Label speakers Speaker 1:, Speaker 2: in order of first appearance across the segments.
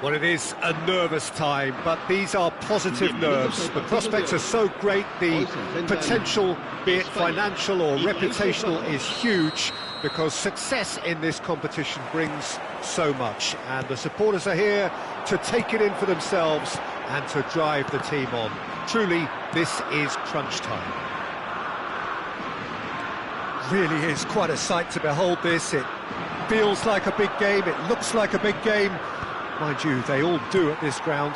Speaker 1: Well, it is a nervous time, but these are positive nerves. The prospects are so great, the potential, be it financial or reputational, is huge, because success in this competition brings so much. And the supporters are here to take it in for themselves and to drive the team on. Truly, this is crunch time. Really is quite a sight to behold this. It feels like a big game, it looks like a big game. Mind you, they all do at this ground.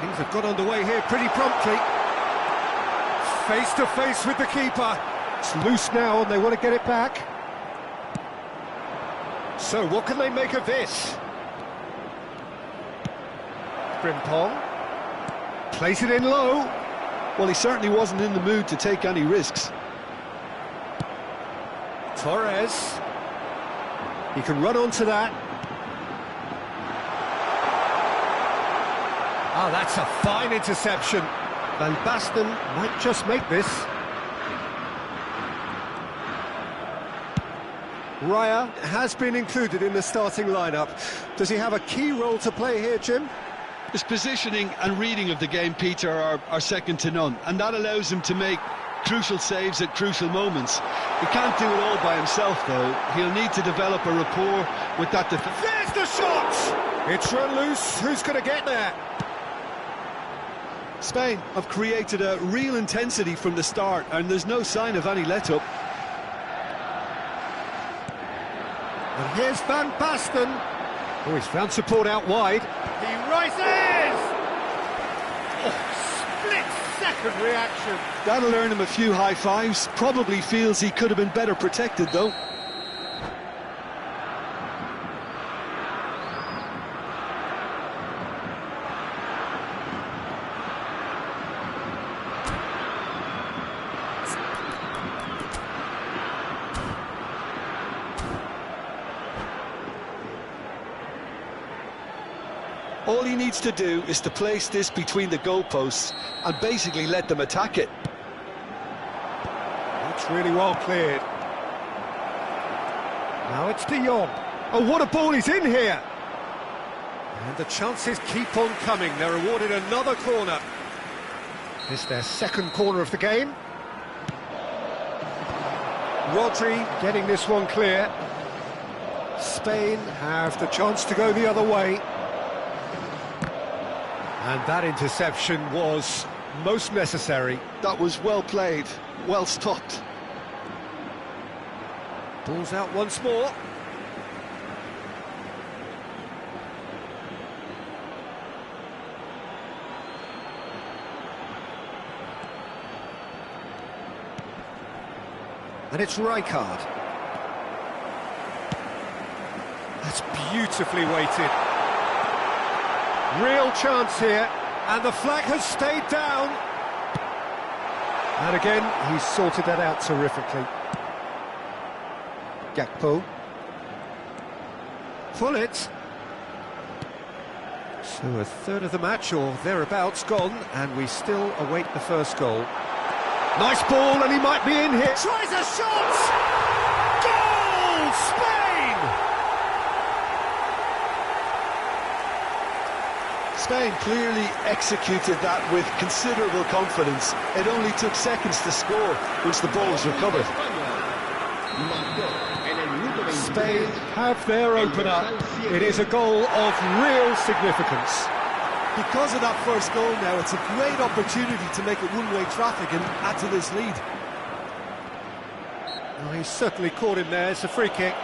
Speaker 1: Things have got underway here pretty promptly. Face to face with the keeper. It's loose now and they want to get it back. So what can they make of this? Frimpong. Plays it in low.
Speaker 2: Well, he certainly wasn't in the mood to take any risks.
Speaker 1: Torres. He can run onto that. Oh, that's a fine interception. Van Basten might just make this. Raya has been included in the starting lineup. Does he have a key role to play here, Jim?
Speaker 2: His positioning and reading of the game, Peter, are second to none, and that allows him to make crucial saves at crucial moments. He can't do it all by himself, though. He'll need to develop a rapport with that defence.
Speaker 1: There's the shot! It's run loose. Who's going to get there?
Speaker 2: Spain have created a real intensity from the start, and there's no sign of any let-up.
Speaker 1: And here's Van Basten. Oh, he's found support out wide. He rises! Oh, split-second reaction.
Speaker 2: That'll earn him a few high fives. Probably feels he could have been better protected, though. All he needs to do is to place this between the goalposts and basically let them attack it.
Speaker 1: That's really well cleared. Now it's De Jong. Oh, what a ball he's in here! And the chances keep on coming. They're awarded another corner. This is their second corner of the game. Rodri getting this one clear. Spain have the chance to go the other way. And that interception was most necessary.
Speaker 2: That was well played, well stopped.
Speaker 1: Ball's out once more. And it's Rijkaard. That's beautifully weighted. Real chance here, and the flag has stayed down. And again, he's sorted that out terrifically. Gakpo. Pullet. So a third of the match, or thereabouts, gone, and we still await the first goal. Nice ball, and he might be in here. Tries a shot! Goal! Spain!
Speaker 2: Spain clearly executed that with considerable confidence. It only took seconds to score once the ball was recovered.
Speaker 1: Spain have their opener. It is a goal of real significance.
Speaker 2: Because of that first goal now, it's a great opportunity to make it one-way traffic and add to this lead.
Speaker 1: Well, he's certainly caught him there. It's a free kick.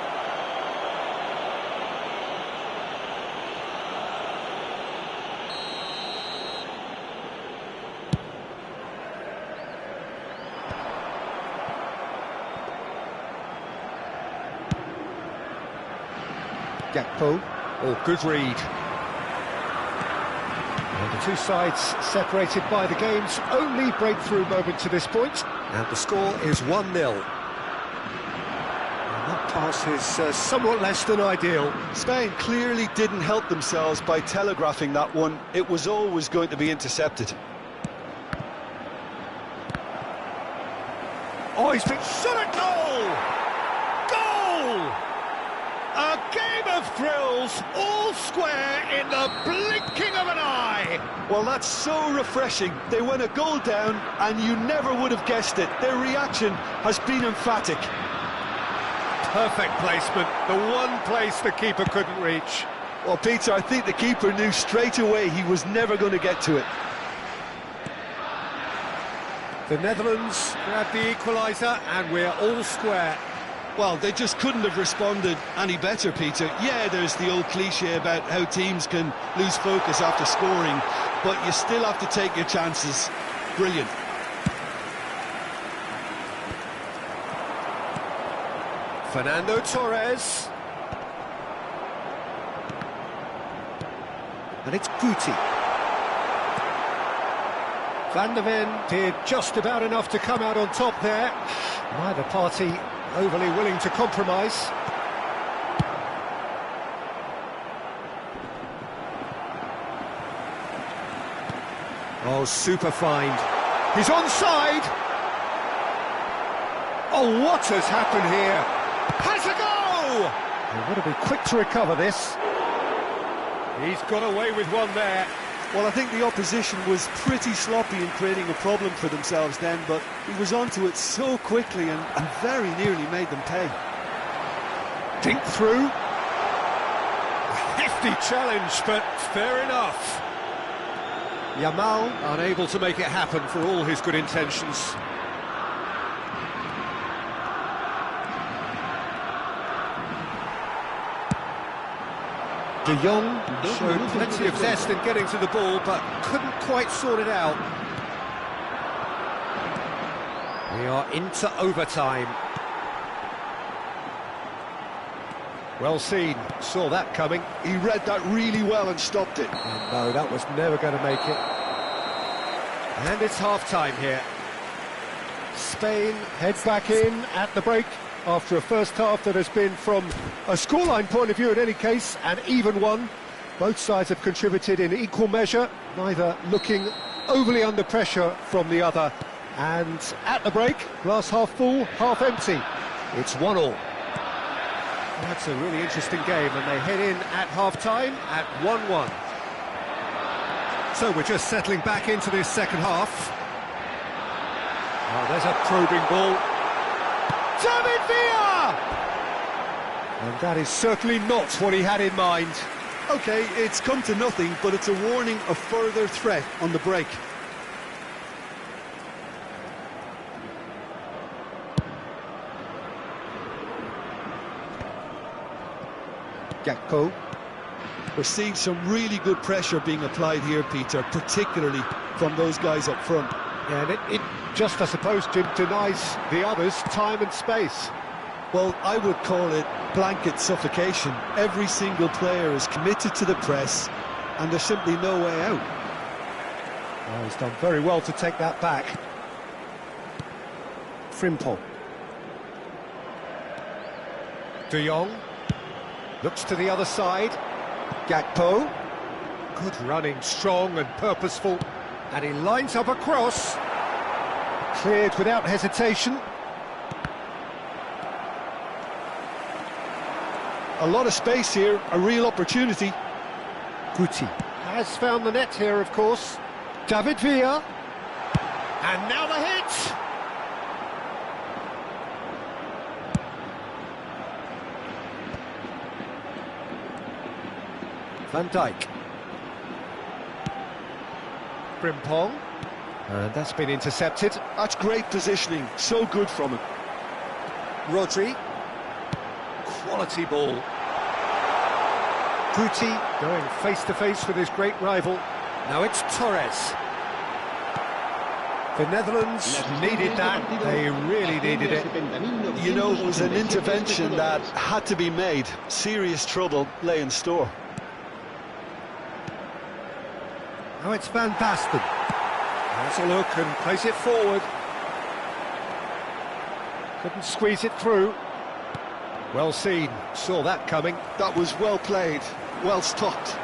Speaker 1: Gakpo. Oh, good read. And the two sides separated by the game's only breakthrough moment to this point. And the score is 1-0. That pass is somewhat less than ideal.
Speaker 2: Spain clearly didn't help themselves by telegraphing that one. It was always going to be intercepted.
Speaker 1: Oh, he's been shot at goal! Goal! A game of thrills, all square in the blinking of an eye.
Speaker 2: Well, that's so refreshing. They went a goal down and you never would have guessed it. Their reaction has been emphatic.
Speaker 1: Perfect placement, the one place the keeper couldn't reach.
Speaker 2: Well, Peter, I think the keeper knew straight away he was never going to get to it.
Speaker 1: The Netherlands grab the equaliser and we're all square.
Speaker 2: Well, they just couldn't have responded any better, Peter. Yeah, there's the old cliche about how teams can lose focus after scoring, but you still have to take your chances. Brilliant.
Speaker 1: Fernando Torres. And it's Guti. Van der Ven did just about enough to come out on top there. Neither party overly willing to compromise. Oh, super find. He's onside. Oh, what has happened here? Has a go! They've got to be quick to recover this. He's got away with one there.
Speaker 2: Well, I think the opposition was pretty sloppy in creating a problem for themselves then, but he was onto it so quickly and very nearly made them pay.
Speaker 1: Dink through. A hefty challenge, but fair enough. Yamal unable to make it happen for all his good intentions. De Jong showed plenty of zest in getting to the ball, but couldn't quite sort it out. We are into overtime. Well seen, saw that coming.
Speaker 2: He read that really well and stopped it.
Speaker 1: And no, that was never going to make it. And it's half-time here. Spain heads back in at the break after a first half that has been, from a scoreline point of view in any case, an even one. Both sides have contributed in equal measure, neither looking overly under pressure from the other. And at the break, glass half full, half empty. It's 1-1. That's a really interesting game, and they head in at half-time at 1-1. So we're just settling back into this second half. Oh, there's a probing ball. David Villa! And that is certainly not what he had in mind.
Speaker 2: OK, it's come to nothing, but it's a warning of further threat on the break.
Speaker 1: Gakpo.
Speaker 2: We're seeing some really good pressure being applied here, Peter, particularly from those guys up front.
Speaker 1: Yeah, and it just, I suppose, denies the others time and space.
Speaker 2: Well, I would call it blanket suffocation. Every single player is committed to the press, and there's simply no way out.
Speaker 1: Oh, he's done very well to take that back. Frimpong. De Jong. Looks to the other side. Gakpo. Good running, strong and purposeful. And he lines up a cross. Cleared without hesitation.
Speaker 2: A lot of space here, a real opportunity.
Speaker 1: Guti has found the net here, of course. David Villa. And now the hit! Van Dijk. Frimpong. And that's been intercepted.
Speaker 2: That's great positioning, so good from him.
Speaker 1: Rodri. Quality ball. Guti going face-to-face with his great rival. Now it's Torres. The Netherlands needed that, they really needed it.
Speaker 2: You know, it was an intervention that had to be made. Serious trouble lay in store.
Speaker 1: Now it's Van Basten. Has a look and plays it forward. Couldn't squeeze it through. Well seen, saw that coming.
Speaker 2: That was well played, well stopped.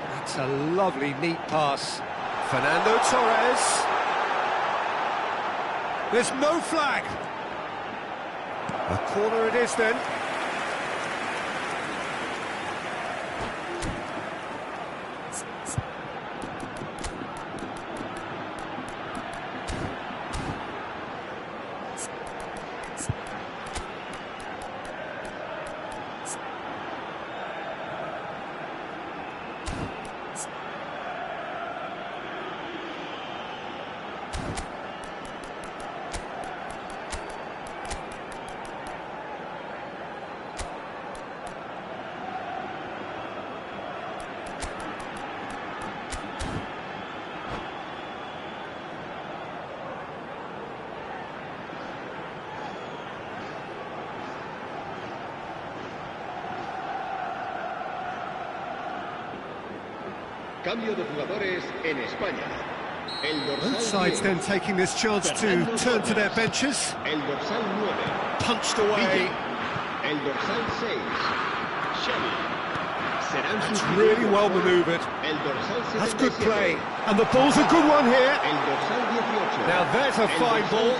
Speaker 1: That's a lovely, neat pass. Fernando Torres. There's no flag. A corner it is then.
Speaker 3: Cambio de jugadores en España.
Speaker 1: Both sides then taking this chance to turn to their benches.
Speaker 3: El dorsal 9.
Speaker 1: Punched away.
Speaker 3: El dorsal 6. Xavi.
Speaker 1: That's really well manoeuvred.
Speaker 3: El dorsal 77.
Speaker 1: That's good play. And the ball's a good one here.
Speaker 3: El dorsal 18.
Speaker 1: Now there's a fine ball.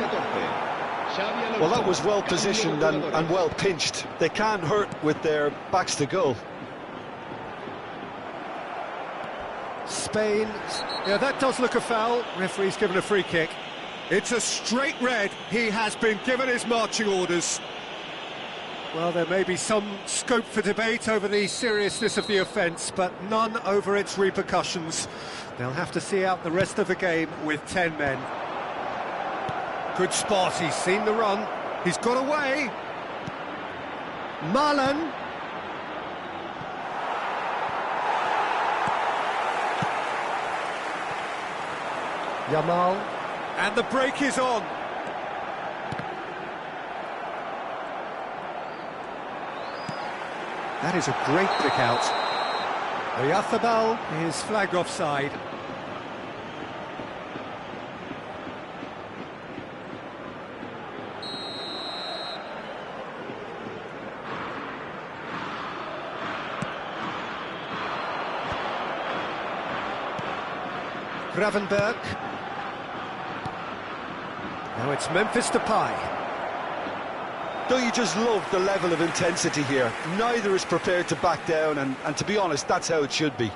Speaker 2: Well, that was well positioned and well pinched. They can't hurt with their backs to goal.
Speaker 1: Spain, yeah, that does look a foul. Referee's given a free kick. It's a straight red. He has been given his marching orders. Well, there may be some scope for debate over the seriousness of the offence, but none over its repercussions. They'll have to see out the rest of the game with 10 men. Good spot, he's seen the run. He's got away. Marlon. Yamal, and the break is on. That is a great pick out. Oyarzábal is flagged offside. Gravenberg. Now it's Memphis Depay.
Speaker 2: Don't you just love the level of intensity here? Neither is prepared to back down, and to be honest, that's how it should be.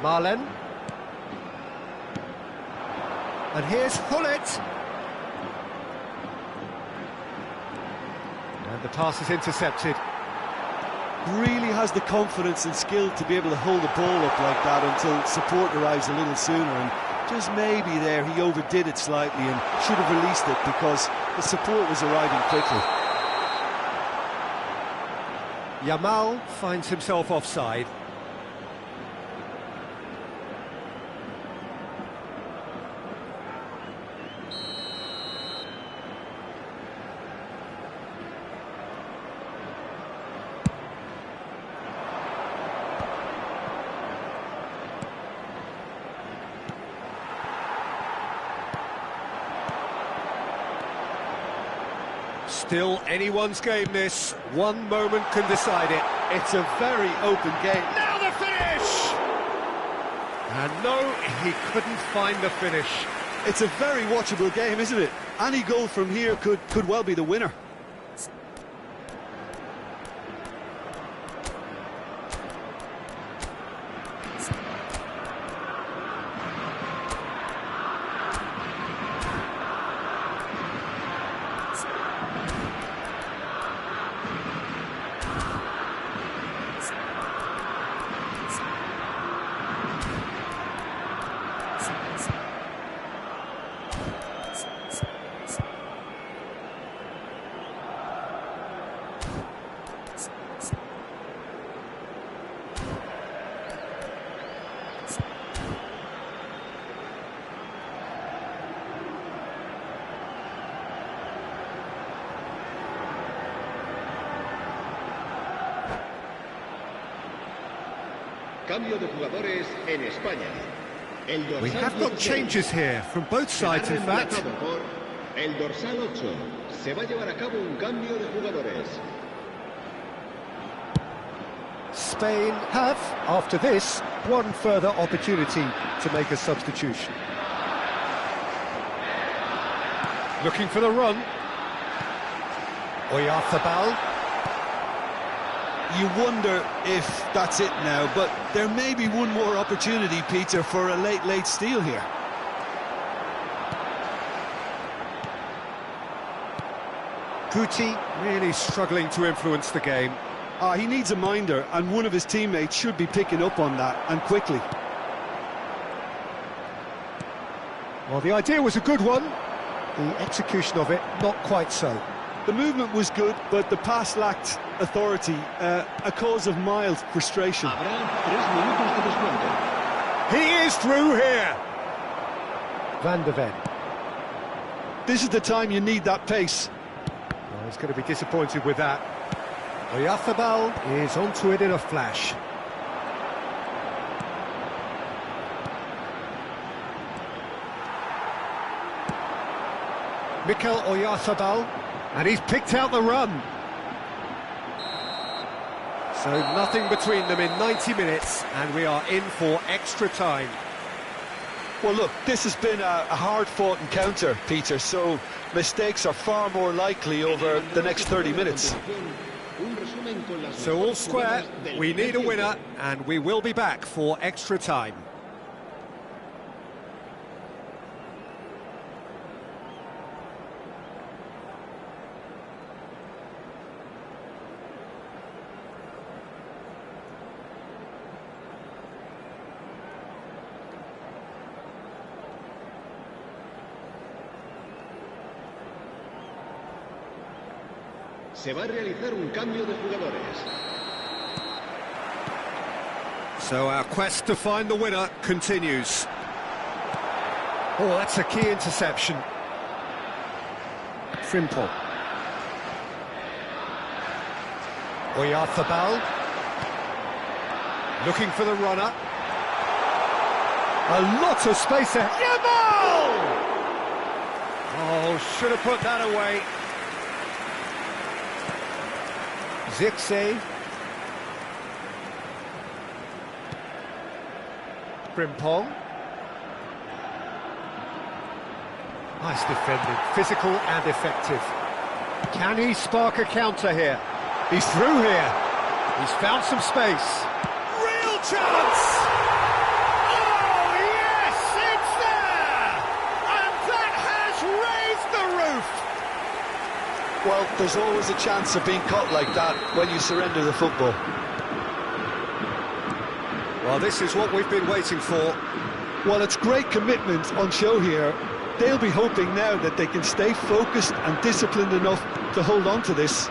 Speaker 1: Marlen. And here's Hullet. And the pass is intercepted.
Speaker 2: Really has the confidence and skill to be able to hold the ball up like that until support arrives a little sooner, and just maybe there he overdid it slightly and should have released it because the support was arriving quickly.
Speaker 1: Yamal finds himself offside. Still anyone's game this. One moment can decide it.
Speaker 2: It's a very open game.
Speaker 1: Now the finish! And no, he couldn't find the finish.
Speaker 2: It's a very watchable game, isn't it? Any goal from here could well be the winner.
Speaker 3: Cambio de jugadores en España. El dorsal
Speaker 1: We have got
Speaker 3: 16
Speaker 1: changes here from both sides, in
Speaker 3: será
Speaker 1: fact.
Speaker 3: reemplazado por el dorsal 8. Se va a llevar a cabo un cambio de jugadores.
Speaker 1: Spain have, after this, one further opportunity to make a substitution. Looking for the run. Oyarzabal.
Speaker 2: You wonder if that's it now, but there may be one more opportunity, Peter, for a late steal here.
Speaker 1: Guti really struggling to influence the game.
Speaker 2: He needs a minder, and one of his teammates should be picking up on that, and quickly.
Speaker 1: Well, the idea was a good one. The execution of it, not quite so.
Speaker 2: The movement was good, but the pass lacked authority, a cause of mild frustration.
Speaker 3: Habrá 3 minutos de descuento.
Speaker 1: He is through here. Van der Ven.
Speaker 2: This is the time you need that pace.
Speaker 1: Well, he's going to be disappointed with that. Oyarzabal is onto it in a flash. Mikel Oyarzabal, and he's picked out the run. So nothing between them in 90 minutes, and we are in for extra time.
Speaker 2: Well, look, this has been a hard-fought encounter, Peter, so mistakes are far more likely over the next 30 minutes.
Speaker 3: Un resumen con las
Speaker 1: So all square,
Speaker 3: jugadas del
Speaker 1: we need a
Speaker 3: primer
Speaker 1: winner,
Speaker 3: tiempo.
Speaker 1: and we will be back for extra time.
Speaker 3: Se va a realizar un cambio de jugadores.
Speaker 1: So our quest to find the winner continues. Oh, that's a key interception. Frimpong. Oyarzabal. Looking for the runner. A lot of space there. Yamal! Oh, should have put that away. Zirkzee. Frimpong. Nice defending, physical and effective. Can he spark a counter here? He's through here. He's found some space. Real chance! Oh, yes, it's there! And that has raised the roof!
Speaker 2: Well, there's always a chance of being caught like that when you surrender the football.
Speaker 1: Well, this is what we've been waiting for.
Speaker 2: Well, it's great commitment on show here. They'll be hoping now that they can stay focused and disciplined enough to hold on to this.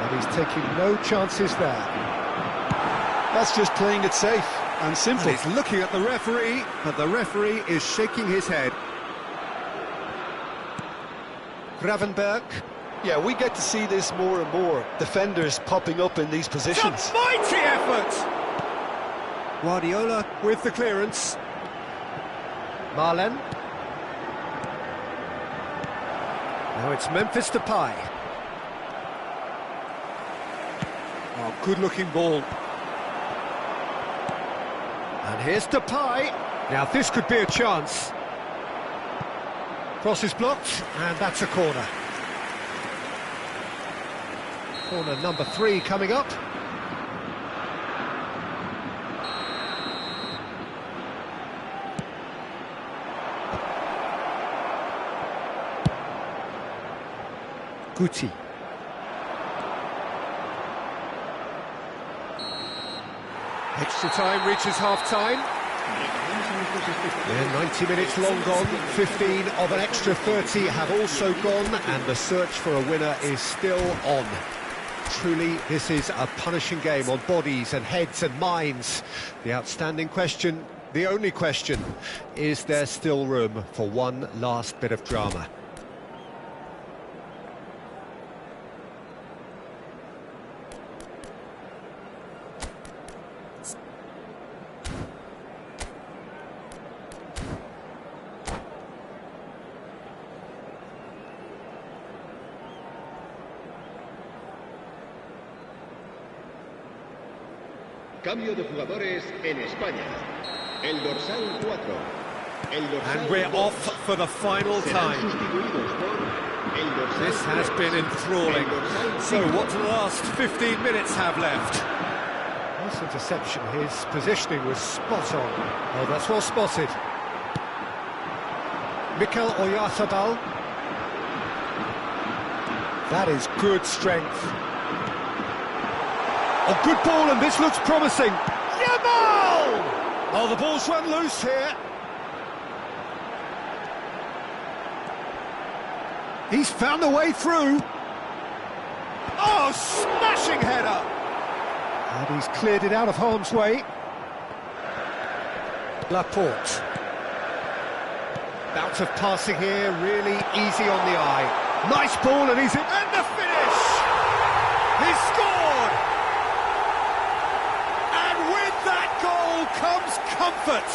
Speaker 1: And he's taking no chances there.
Speaker 2: That's just playing it safe and simple.
Speaker 1: And he's looking at the referee, but the referee is shaking his head. Gravenberg.
Speaker 2: Yeah, we get to see this more and more. Defenders popping up in these positions.
Speaker 1: It's a mighty effort! Guardiola with the clearance. Marlen. Now it's Memphis Depay. Oh, good-looking ball. And here's Depay. Now this could be a chance. Cross is blocked, and that's a corner. Corner number 3 coming up. Guti. Extra time reaches half-time. Yeah, 90 minutes long gone, 15 of an extra 30 have also gone, and the search for a winner is still on. Truly, this is a punishing game on bodies and heads and minds. The outstanding question, the only question, is there still room for one last bit of drama?
Speaker 3: Cambio de jugadores en España. El dorsal 4. El dorsal
Speaker 1: And we're
Speaker 3: 2
Speaker 1: off for the final
Speaker 3: serán
Speaker 1: time.
Speaker 3: sustituidos por el dorsal
Speaker 1: This has
Speaker 3: 3,
Speaker 1: been enthralling.
Speaker 3: el dorsal
Speaker 1: So
Speaker 3: 5.
Speaker 1: what do the last 15 minutes have left? Nice interception. His positioning was spot on. Oh, that's well spotted. Mikel Oyarzabal. That is good strength. A good ball, and this looks promising. Yamal! Oh, the ball's run loose here. He's found the way through. Oh, smashing header! And he's cleared it out of harm's way. Laporte. Bout of passing here, really easy on the eye. Nice ball, and he's in. And the finish! He's scored! And with that goal comes comfort.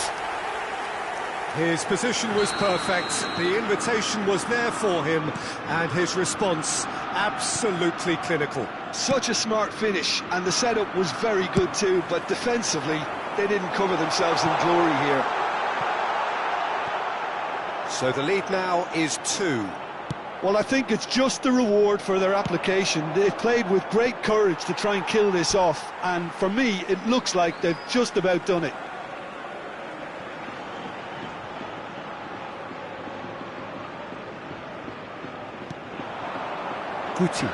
Speaker 1: His position was perfect, the invitation was there for him, and his response absolutely clinical.
Speaker 2: Such a smart finish, and the setup was very good too, but defensively, they didn't cover themselves in glory here.
Speaker 1: So the lead now is 2.
Speaker 2: Well, I think it's just the reward for their application. They've played with great courage to try and kill this off, and for me, it looks like they've just about done it.
Speaker 1: Guti.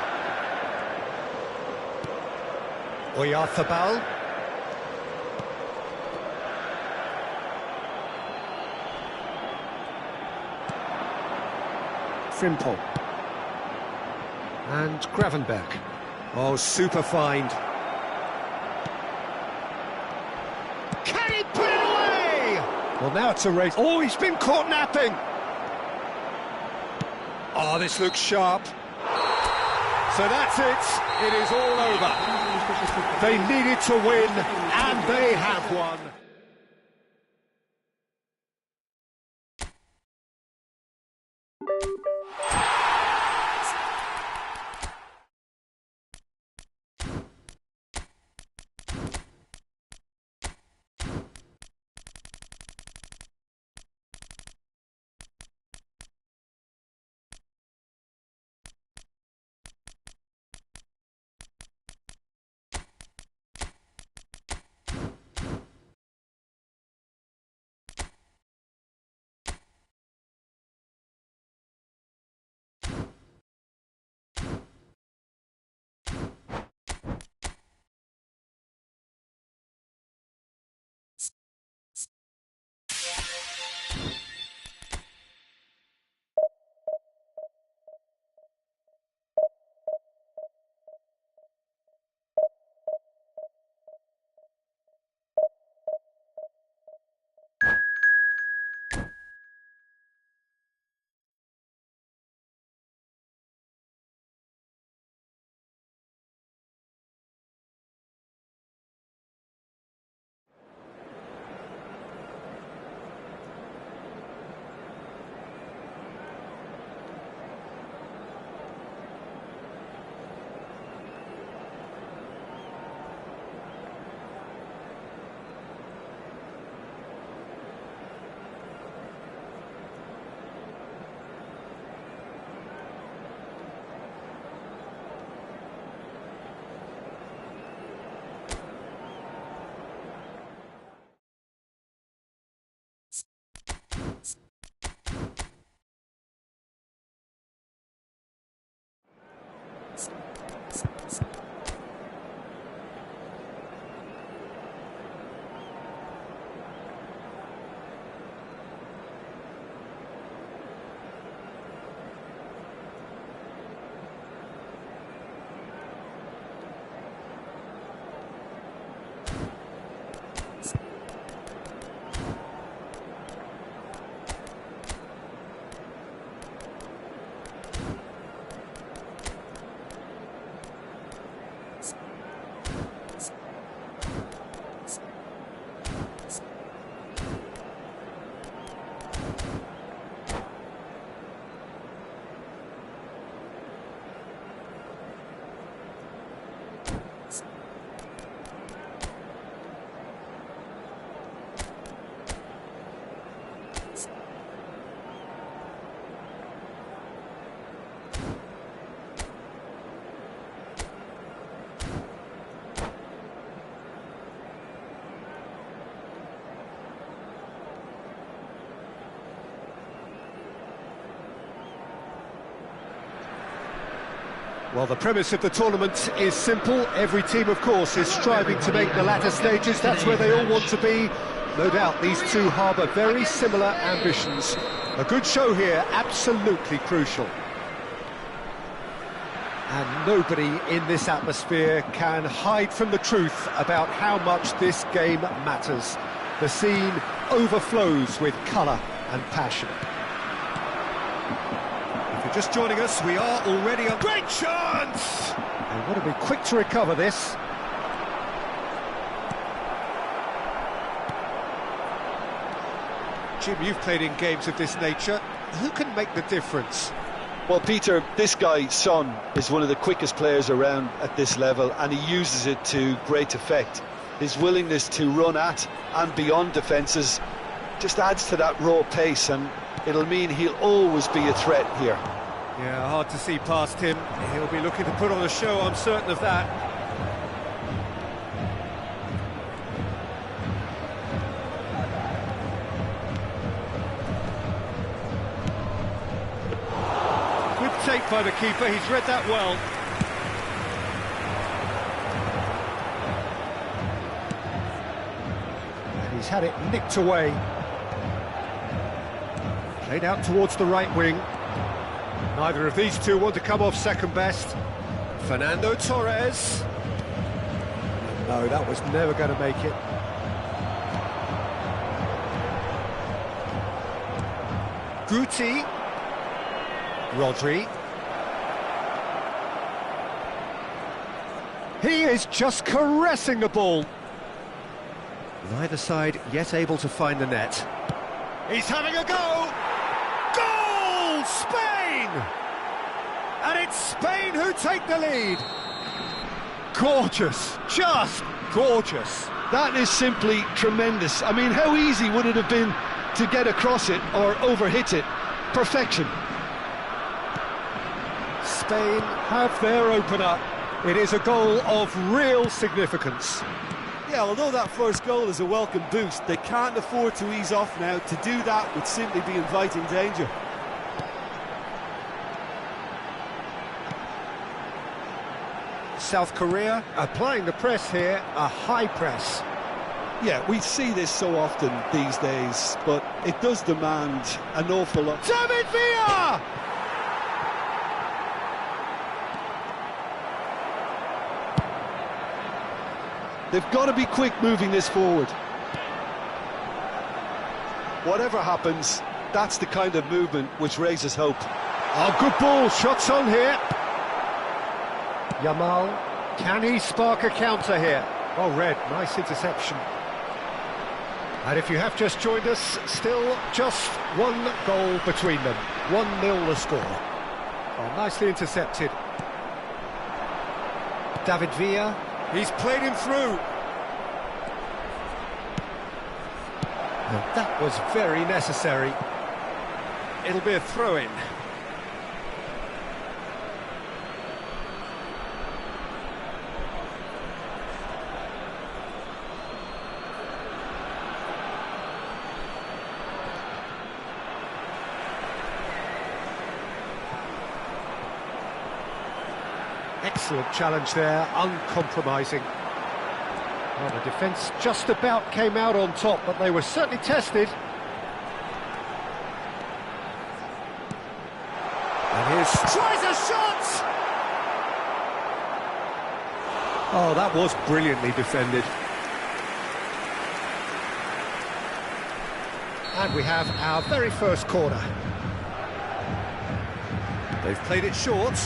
Speaker 1: Oyarzabal. Frimpong. And Gravenberg. Oh, super find. Can he put it away? Well, now it's a race. Oh, he's been caught napping. Oh, this looks sharp. So that's it. It is all over. They needed to win, and they have won. Well, the premise of the tournament is simple. Every team, of course, is striving to make the latter stages. That's where they all want to be. No doubt these two harbour very similar ambitions. A good show here, absolutely crucial. And nobody in this atmosphere can hide from the truth about how much this game matters. The scene overflows with colour and passion. If you're just joining us, we are already a great chance! They want to be quick to recover this. Jim, you've played in games of this nature. Who can make the difference?
Speaker 2: Well, Peter, this guy, Son, is one of the quickest players around at this level, and he uses it to great effect. His willingness to run at and beyond defences just adds to that raw pace, and it'll mean he'll always be a threat here.
Speaker 1: Yeah, hard to see past him. He'll be looking to put on a show, I'm certain of that. Good take by the keeper, he's read that well. And he's had it nicked away. Played out towards the right wing. Neither of these two want to come off second best. Fernando Torres. No, that was never going to make it. Guti. Rodri. He is just caressing the ball. Neither side yet able to find the net. He's having a go! Goal! Spain! And it's Spain who take the lead. Gorgeous, just gorgeous.
Speaker 2: That is simply tremendous. I mean, how easy would it have been to get across it or overhit it? Perfection.
Speaker 1: Spain have their opener. It is a goal of real significance.
Speaker 4: Yeah, although that first goal is a welcome boost, they can't afford to ease off now. To do that would simply be inviting danger.
Speaker 1: South Korea applying the press here, a high press.
Speaker 4: Yeah, we see this so often these days, but it does demand an awful lot.
Speaker 1: David Villa!
Speaker 2: They've got to be quick moving this forward. Whatever happens, that's the kind of movement which raises hope.
Speaker 1: Oh, good ball, shots on here. Yamal, can he spark a counter here? Oh, Red, nice interception. And if you have just joined us, still just one goal between them. 1-0 the score. Oh, nicely intercepted. David Villa. He's played him through. And that was very necessary. It'll be a throw-in. Excellent challenge there, uncompromising. Well, the defence just about came out on top, but they were certainly tested. And here's... tries a shot! Oh, that was brilliantly defended. And we have our very first corner. They've played it short.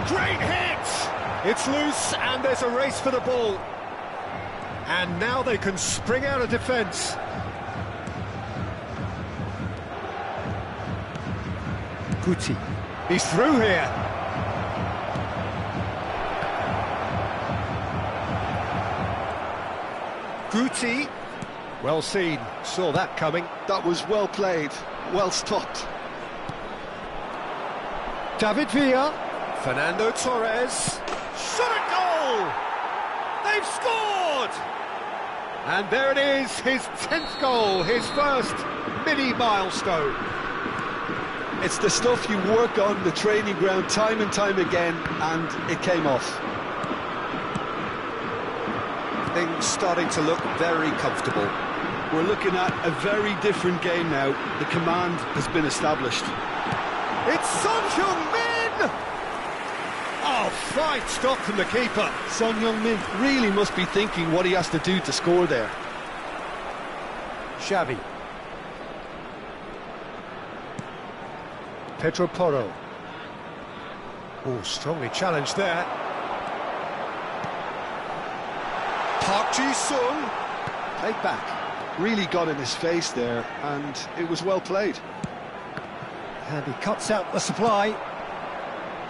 Speaker 1: Great hit! It's loose and there's a race for the ball. And now they can spring out of defence. Guti. He's through here. Guti. Well seen. Saw that coming.
Speaker 2: That was well played, well stopped.
Speaker 1: David Villa. Fernando Torres. Shot a goal! They've scored! And there it is, his 10th goal, his first mini milestone.
Speaker 2: It's the stuff you work on the training ground time and time again, and it came off.
Speaker 1: Things starting to look very comfortable.
Speaker 2: We're looking at a very different game now. The command has been established.
Speaker 1: It's Son Heung-min! Oh, fine stop from the keeper.
Speaker 2: Son Heung-min really must be thinking what he has to do to score there.
Speaker 1: Xavi. Pedro Porro. Oh, strongly challenged there. Park Ji-sung. Played back.
Speaker 2: Really got in his face there, and it was well played.
Speaker 1: And he cuts out the supply.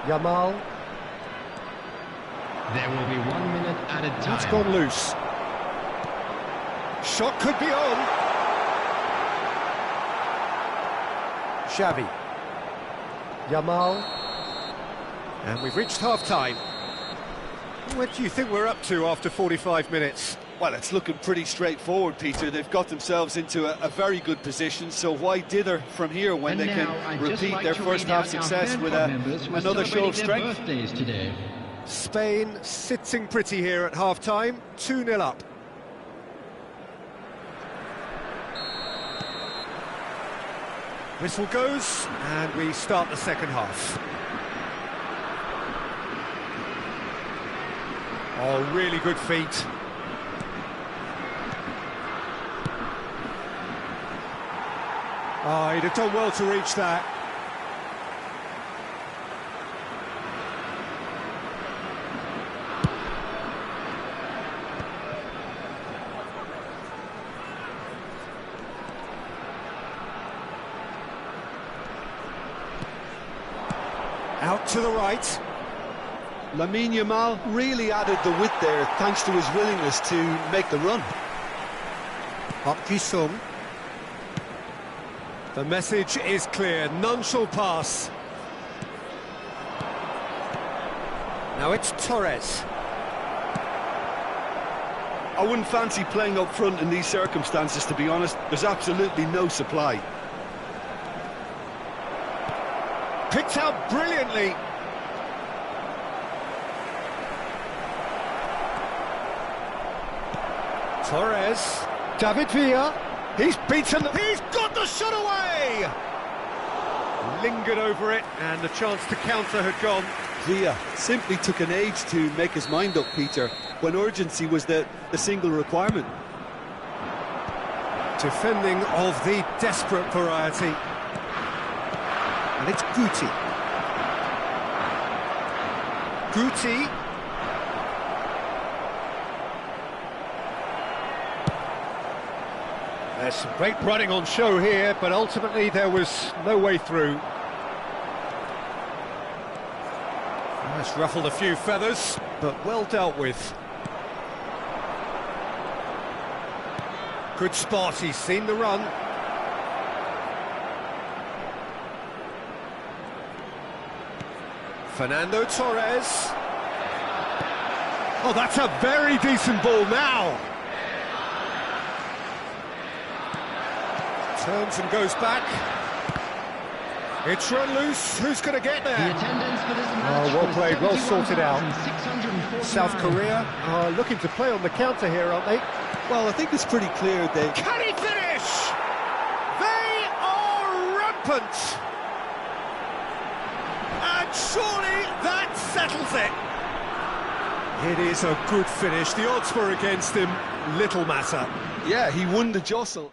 Speaker 1: Yamal.
Speaker 3: There will be 1 minute added time.
Speaker 1: It's gone loose. Shot could be on. Xavi. Yamal. And we've reached half-time. What do you think we're up to after 45 minutes?
Speaker 2: Well, it's looking pretty straightforward, Peter. They've got themselves into a very good position, so why dither from here when they can repeat their first-half success with another show of strength?
Speaker 3: Today.
Speaker 1: Spain sitting pretty here at half-time, 2-0 up. Whistle goes, and we start the second half. Oh, really good feet. Oh, he'd have done well to reach that. Out to the right.
Speaker 2: Lamine Yamal really added the width there thanks to his willingness to make the run.
Speaker 1: Park Ji-sung. The message is clear, none shall pass. Now it's Torres.
Speaker 2: I wouldn't fancy playing up front in these circumstances, to be honest. There's absolutely no supply.
Speaker 1: Picked out brilliantly. Torres. David Villa. He's beaten. He's got the shot away! Lingered over it, and the chance to counter had gone.
Speaker 2: Villa simply took an age to make his mind up, Peter, when urgency was the single requirement.
Speaker 1: Defending of the desperate variety. And it's Guti. Guti. There's some great running on show here, but ultimately there was no way through. That's ruffled a few feathers, but well dealt with. Good spot, he's seen the run. Fernando Torres. Oh, that's a very decent ball now. Turns and goes back. It's run loose. Who's going to get there?
Speaker 3: The attendance for this match
Speaker 1: well played, well sorted out.
Speaker 3: 71,649.
Speaker 1: South Korea are looking to play on the counter here, aren't they?
Speaker 2: Well, I think it's pretty clear they...
Speaker 1: Can he finish? They are rampant. And surely that settles it. It is a good finish. The odds were against him. Little matter.
Speaker 2: Yeah, he won the jostle.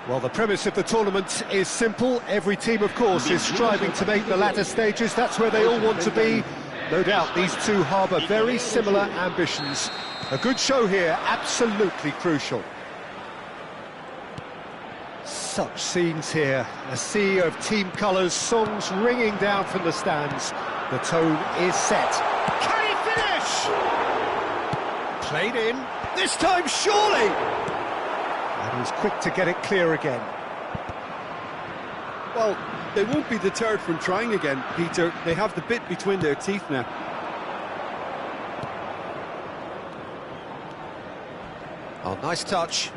Speaker 1: Well, the premise of the tournament is simple. Every team, of course, is striving to make the latter stages. That's where they all want to be. No doubt these two harbour very similar ambitions. A good show here, absolutely crucial. Such scenes here. A sea of team colours, songs ringing down from the stands. The tone is set. Can he finish? Played in. This time, surely! And he's quick to get it clear again.
Speaker 4: Well, they won't be deterred from trying again, Peter. They have the bit between their teeth now.
Speaker 1: Oh, nice touch.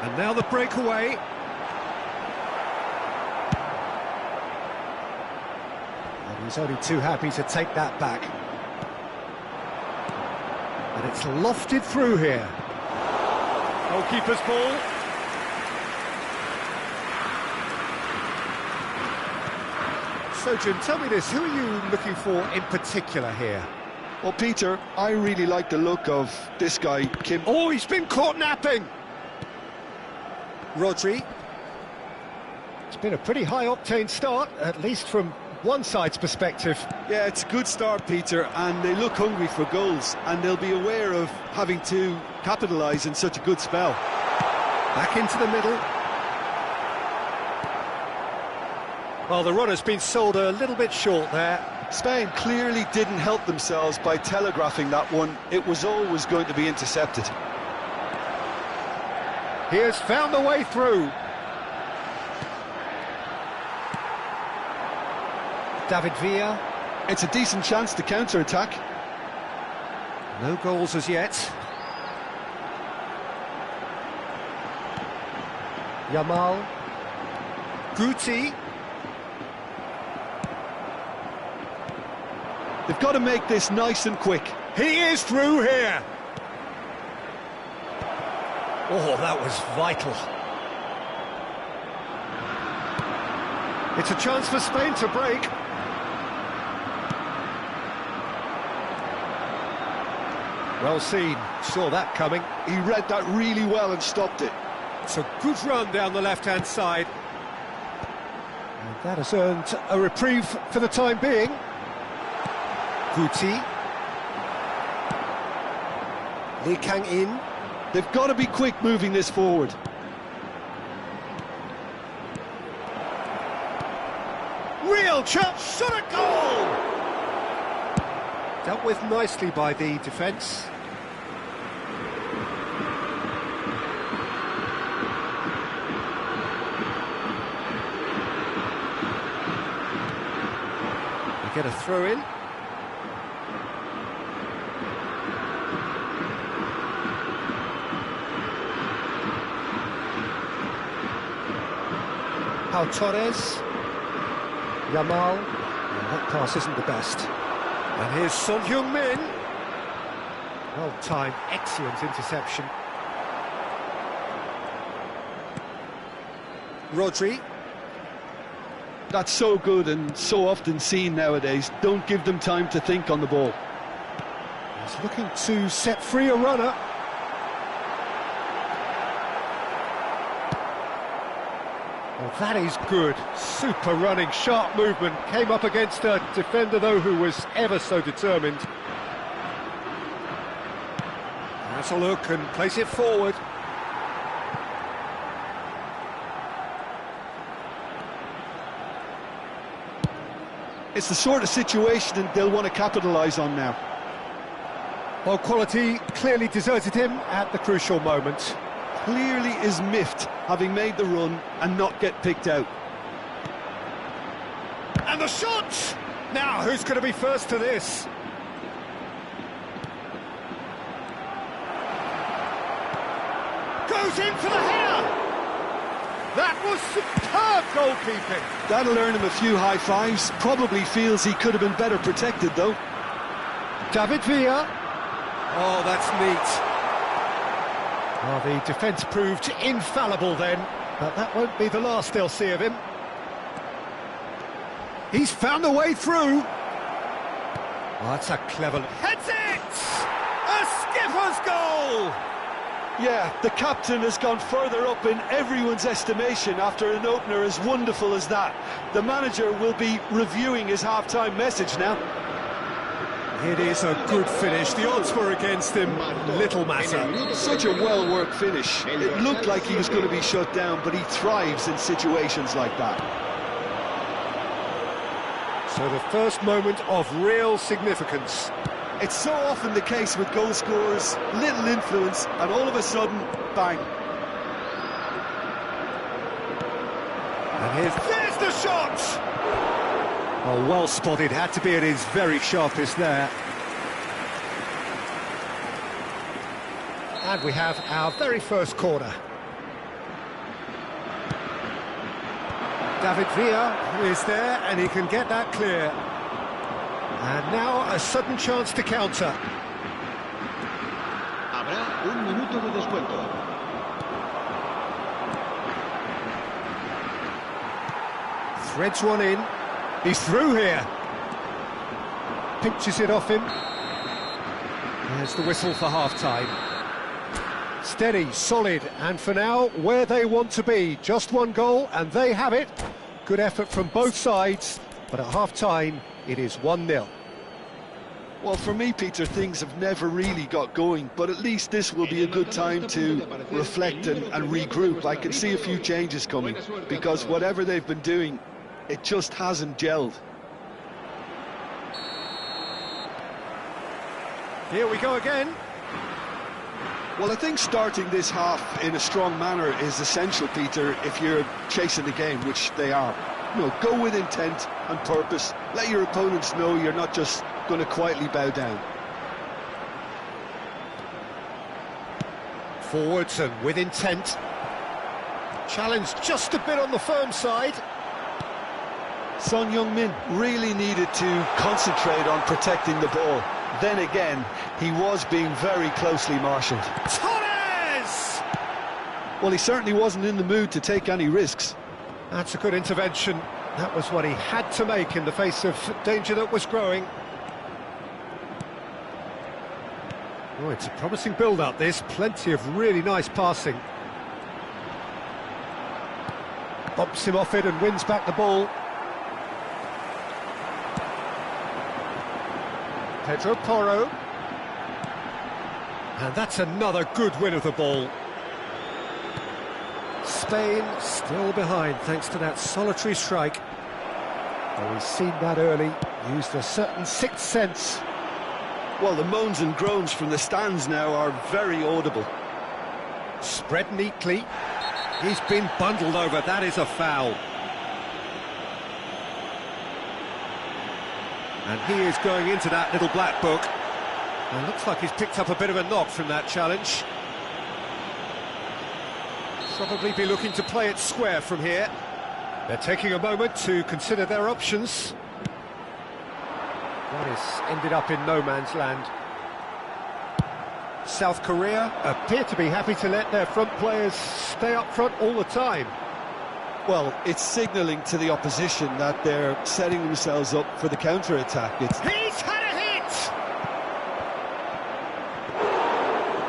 Speaker 1: And now the breakaway. And he's only too happy to take that back. And it's lofted through here. Goalkeeper's ball. So, Jim, tell me this, who are you looking for in particular here?
Speaker 2: Well, Peter, I really like the look of this guy, Kim.
Speaker 1: Oh, he's been caught napping! Rodri. It's been a pretty high-octane start, at least from one side's perspective.
Speaker 4: Yeah, it's a good start, Peter, and they look hungry for goals, and they'll be aware of having to capitalise in such a good spell.
Speaker 1: Back into the middle. Well, the run has been sold a little bit short there.
Speaker 2: Spain clearly didn't help themselves by telegraphing that one. It was always going to be intercepted.
Speaker 1: He has found the way through. David Villa.
Speaker 2: It's a decent chance to counter-attack.
Speaker 1: No goals as yet. Yamal. Guti.
Speaker 2: They've got to make this nice and quick.
Speaker 1: He is through here. Oh, that was vital. It's a chance for Spain to break. Well seen, saw that coming.
Speaker 2: He read that really well and stopped it.
Speaker 1: It's a good run down the left-hand side. And that has earned a reprieve for the time being. Guti. Lee Kang-in.
Speaker 2: They've got to be quick moving this forward.
Speaker 1: Real chance, shot at goal! Dealt with nicely by the defence. They get a throw in. Pau Torres. Yamal. And that pass isn't the best. And here's Son Heung-min. Well timed, excellent interception. Rodri.
Speaker 2: That's so good and so often seen nowadays. Don't give them time to think on the ball.
Speaker 1: He's looking to set free a runner. Well, that is good. Super running, sharp movement. Came up against a defender, though, who was ever so determined. That's a look and place it forward.
Speaker 2: It's the sort of situation they'll want to capitalise on now.
Speaker 1: Well, quality clearly deserted him at the crucial moment.
Speaker 2: Clearly is miffed, having made the run and not get picked out.
Speaker 1: And the shot! Now, who's going to be first to this? Goes in for the header! That was superb goalkeeping!
Speaker 2: That'll earn him a few high fives. Probably feels he could have been better protected, though.
Speaker 1: David Villa. Oh, that's neat. Well, the defence proved infallible then, but that won't be the last they'll see of him. He's found a way through. Oh, that's a clever... Heads it! A skipper! first goal!
Speaker 4: Yeah, the captain has gone further up in everyone's estimation after an opener as wonderful as that. The manager will be reviewing his half-time message now.
Speaker 1: It is a good finish. The odds were against him. Little matter.
Speaker 4: Such a well-worked finish. It looked like he was going to be shut down, but he thrives in situations like that.
Speaker 1: So the first moment of real significance.
Speaker 4: It's so often the case with goal scorers, little influence, and all of a sudden, bang.
Speaker 1: And there's the shot! Oh, well spotted, had to be at his very sharpest there. And we have our very first corner. David Villa is there, and he can get that clear. And now a sudden chance to counter.
Speaker 3: Habrá un minuto de descuento.
Speaker 1: Threads one in. He's through here. Pinches it off him. There's the whistle for half-time. Steady, solid, and for now, where they want to be. Just one goal, and they have it. Good effort from both sides, but at half-time, it is 1-0.
Speaker 4: Well, for me, Peter, things have never really got going, but at least this will be a good time to reflect and regroup. I can see a few changes coming, because whatever they've been doing, it just hasn't gelled.
Speaker 1: Here we go again.
Speaker 4: Well, I think starting this half in a strong manner is essential, Peter, if you're chasing the game, which they are. You know, go with intent and purpose. Let your opponents know you're not just going to quietly bow down.
Speaker 1: Forwards and with intent. Challenge just a bit on the firm side.
Speaker 4: Son Heung-min really needed to concentrate on protecting the ball. Then again, he was being very closely marshalled.
Speaker 1: Torres!
Speaker 4: Well, he certainly wasn't in the mood to take any risks.
Speaker 1: That's a good intervention. That was what he had to make in the face of danger that was growing. Oh, it's a promising build-up, this. Plenty of really nice passing. Bumps him off it and wins back the ball. Pedro Porro. And that's another good win of the ball. Spain still behind thanks to that solitary strike. Well, we've seen that early, used a certain sixth sense.
Speaker 4: Well, the moans and groans from the stands now are very audible.
Speaker 1: Spread neatly. He's been bundled over, that is a foul. And he is going into that little black book. And looks like he's picked up a bit of a knock from that challenge. Probably be looking to play it square from here. They're taking a moment to consider their options. That has ended up in no man's land. South Korea appear to be happy to let their front players stay up front all the time.
Speaker 4: Well, it's signalling to the opposition that they're setting themselves up for the counter-attack.
Speaker 1: He's had a hit!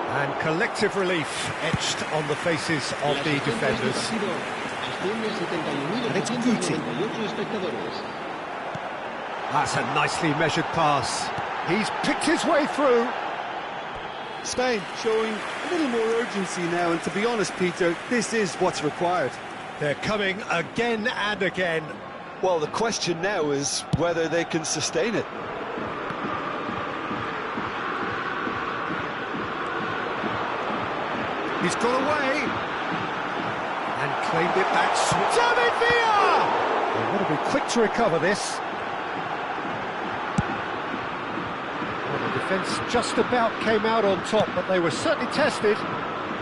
Speaker 1: And collective relief etched on the faces of the defenders. And it's Guti. That's a nicely measured pass. He's picked his way through.
Speaker 4: Spain showing a little more urgency now, and to be honest, Peter, this is what's required.
Speaker 1: They're coming again and again.
Speaker 4: Well, the question now is whether they can sustain it.
Speaker 1: He's got away and claimed it back. David Villa! They've got to be quick to recover this. Well, the defence just about came out on top, but they were certainly tested.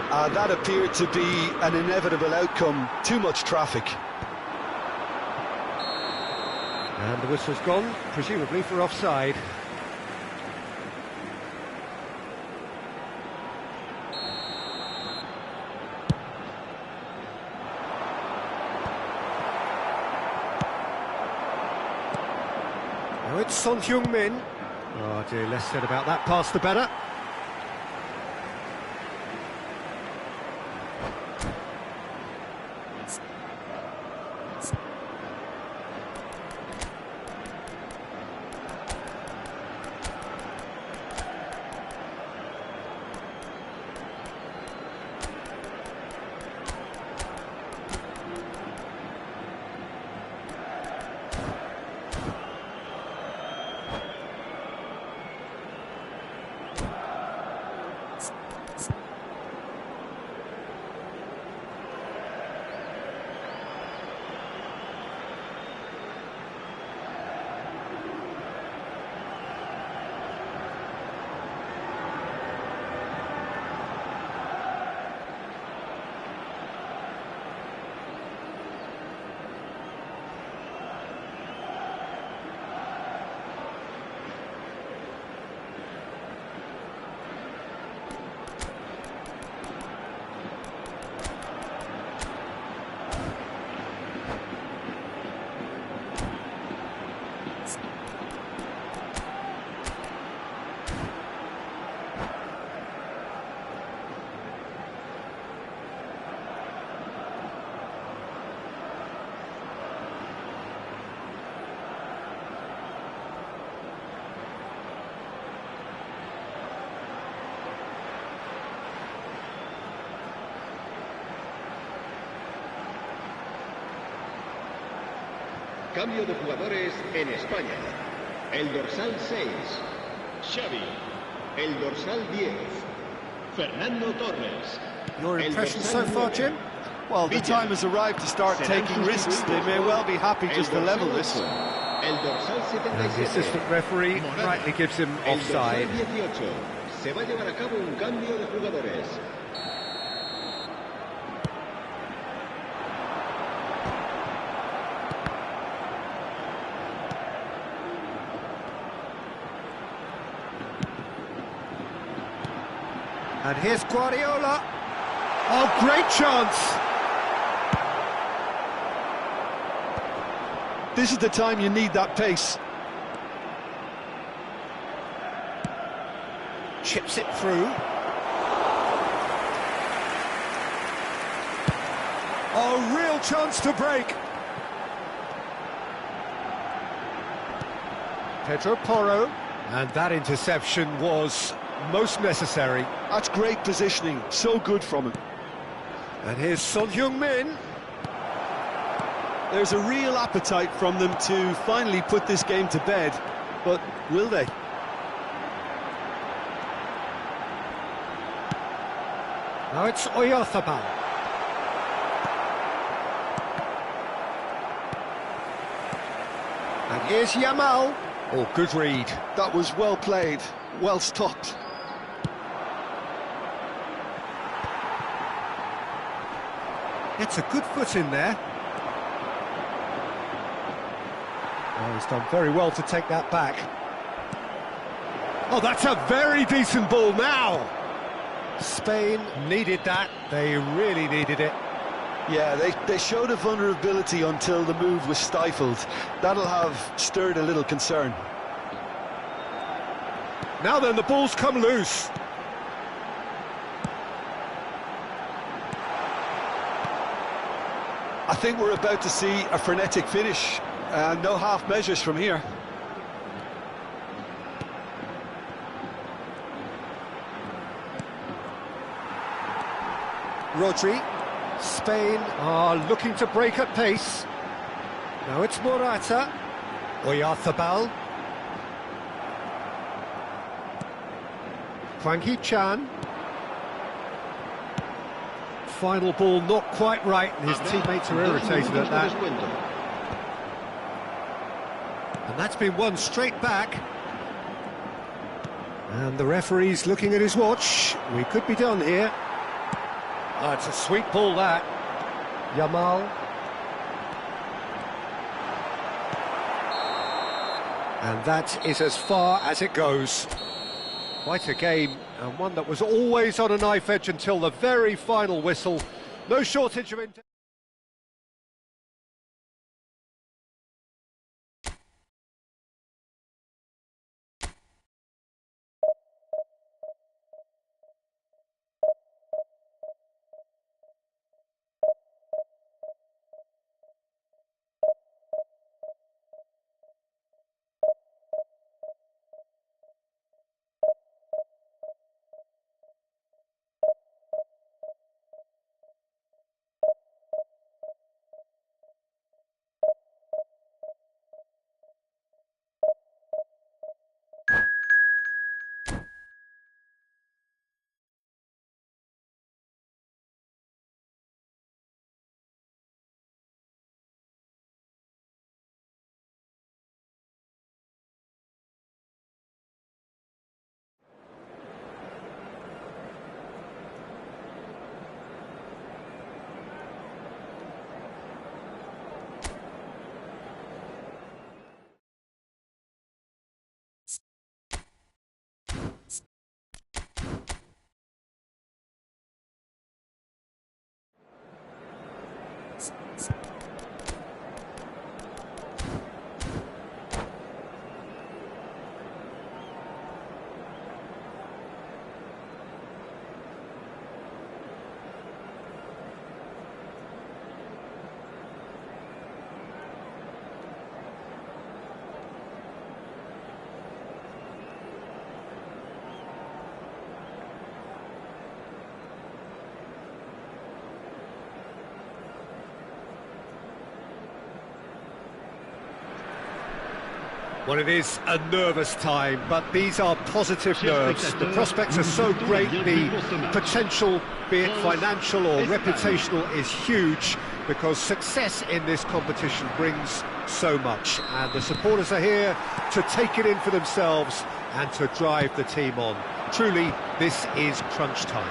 Speaker 4: That appeared to be an inevitable outcome. Too much traffic.
Speaker 1: And the whistle's gone, presumably for offside. Now it's Son Heung-min. Oh dear, less said about that pass the better.
Speaker 3: Cambio de jugadores en España. El dorsal 6, Xavi. El dorsal 10, Fernando Torres.
Speaker 1: Your impression so far, Jim?
Speaker 4: Well, the time has arrived to start taking risks. They may well be happy just to level this.
Speaker 3: El dorsal
Speaker 1: And the
Speaker 3: 77,
Speaker 1: assistant referee rightly gives him
Speaker 3: el dorsal
Speaker 1: offside.
Speaker 3: 18. Se va a llevar a cabo un cambio de jugadores.
Speaker 1: And here's Guardiola. Oh, great chance!
Speaker 4: This is the time you need that pace.
Speaker 1: Chips it through. Oh, real chance to break. Pedro Porro. And that interception was most necessary.
Speaker 4: That's great positioning, so good from him.
Speaker 1: And here's Son Heung-min.
Speaker 4: There's a real appetite from them to finally put this game to bed, but will they?
Speaker 1: Now it's Oyarzabal. And here's Yamal. Oh, good read.
Speaker 4: That was well played, well stopped.
Speaker 1: Gets a good foot in there. Oh, he's done very well to take that back. Oh, that's a very decent ball now. Spain needed that. They really needed it.
Speaker 4: Yeah, they showed a vulnerability until the move was stifled. That'll have stirred a little concern.
Speaker 1: Now then, the ball's come loose.
Speaker 4: I think we're about to see a frenetic finish. No half measures from here.
Speaker 1: Rodri. Spain are looking to break at pace. Now it's Morata. Oyarzabal. Hwang Hee-chan. Final ball not quite right, and his teammates are irritated at that. And that's been won straight back. And the referee's looking at his watch. We could be done here. Oh, it's a sweet ball, that. Yamal. And that is as far as it goes. Quite a game, and one that was always on a knife edge until the very final whistle. No shortage of... Well, it is a nervous time, but these are positive nerves. The prospects are so great, the potential, be it financial or reputational, is huge, because success in this competition brings so much. And the supporters are here to take it in for themselves and to drive the team on. Truly, this is crunch time.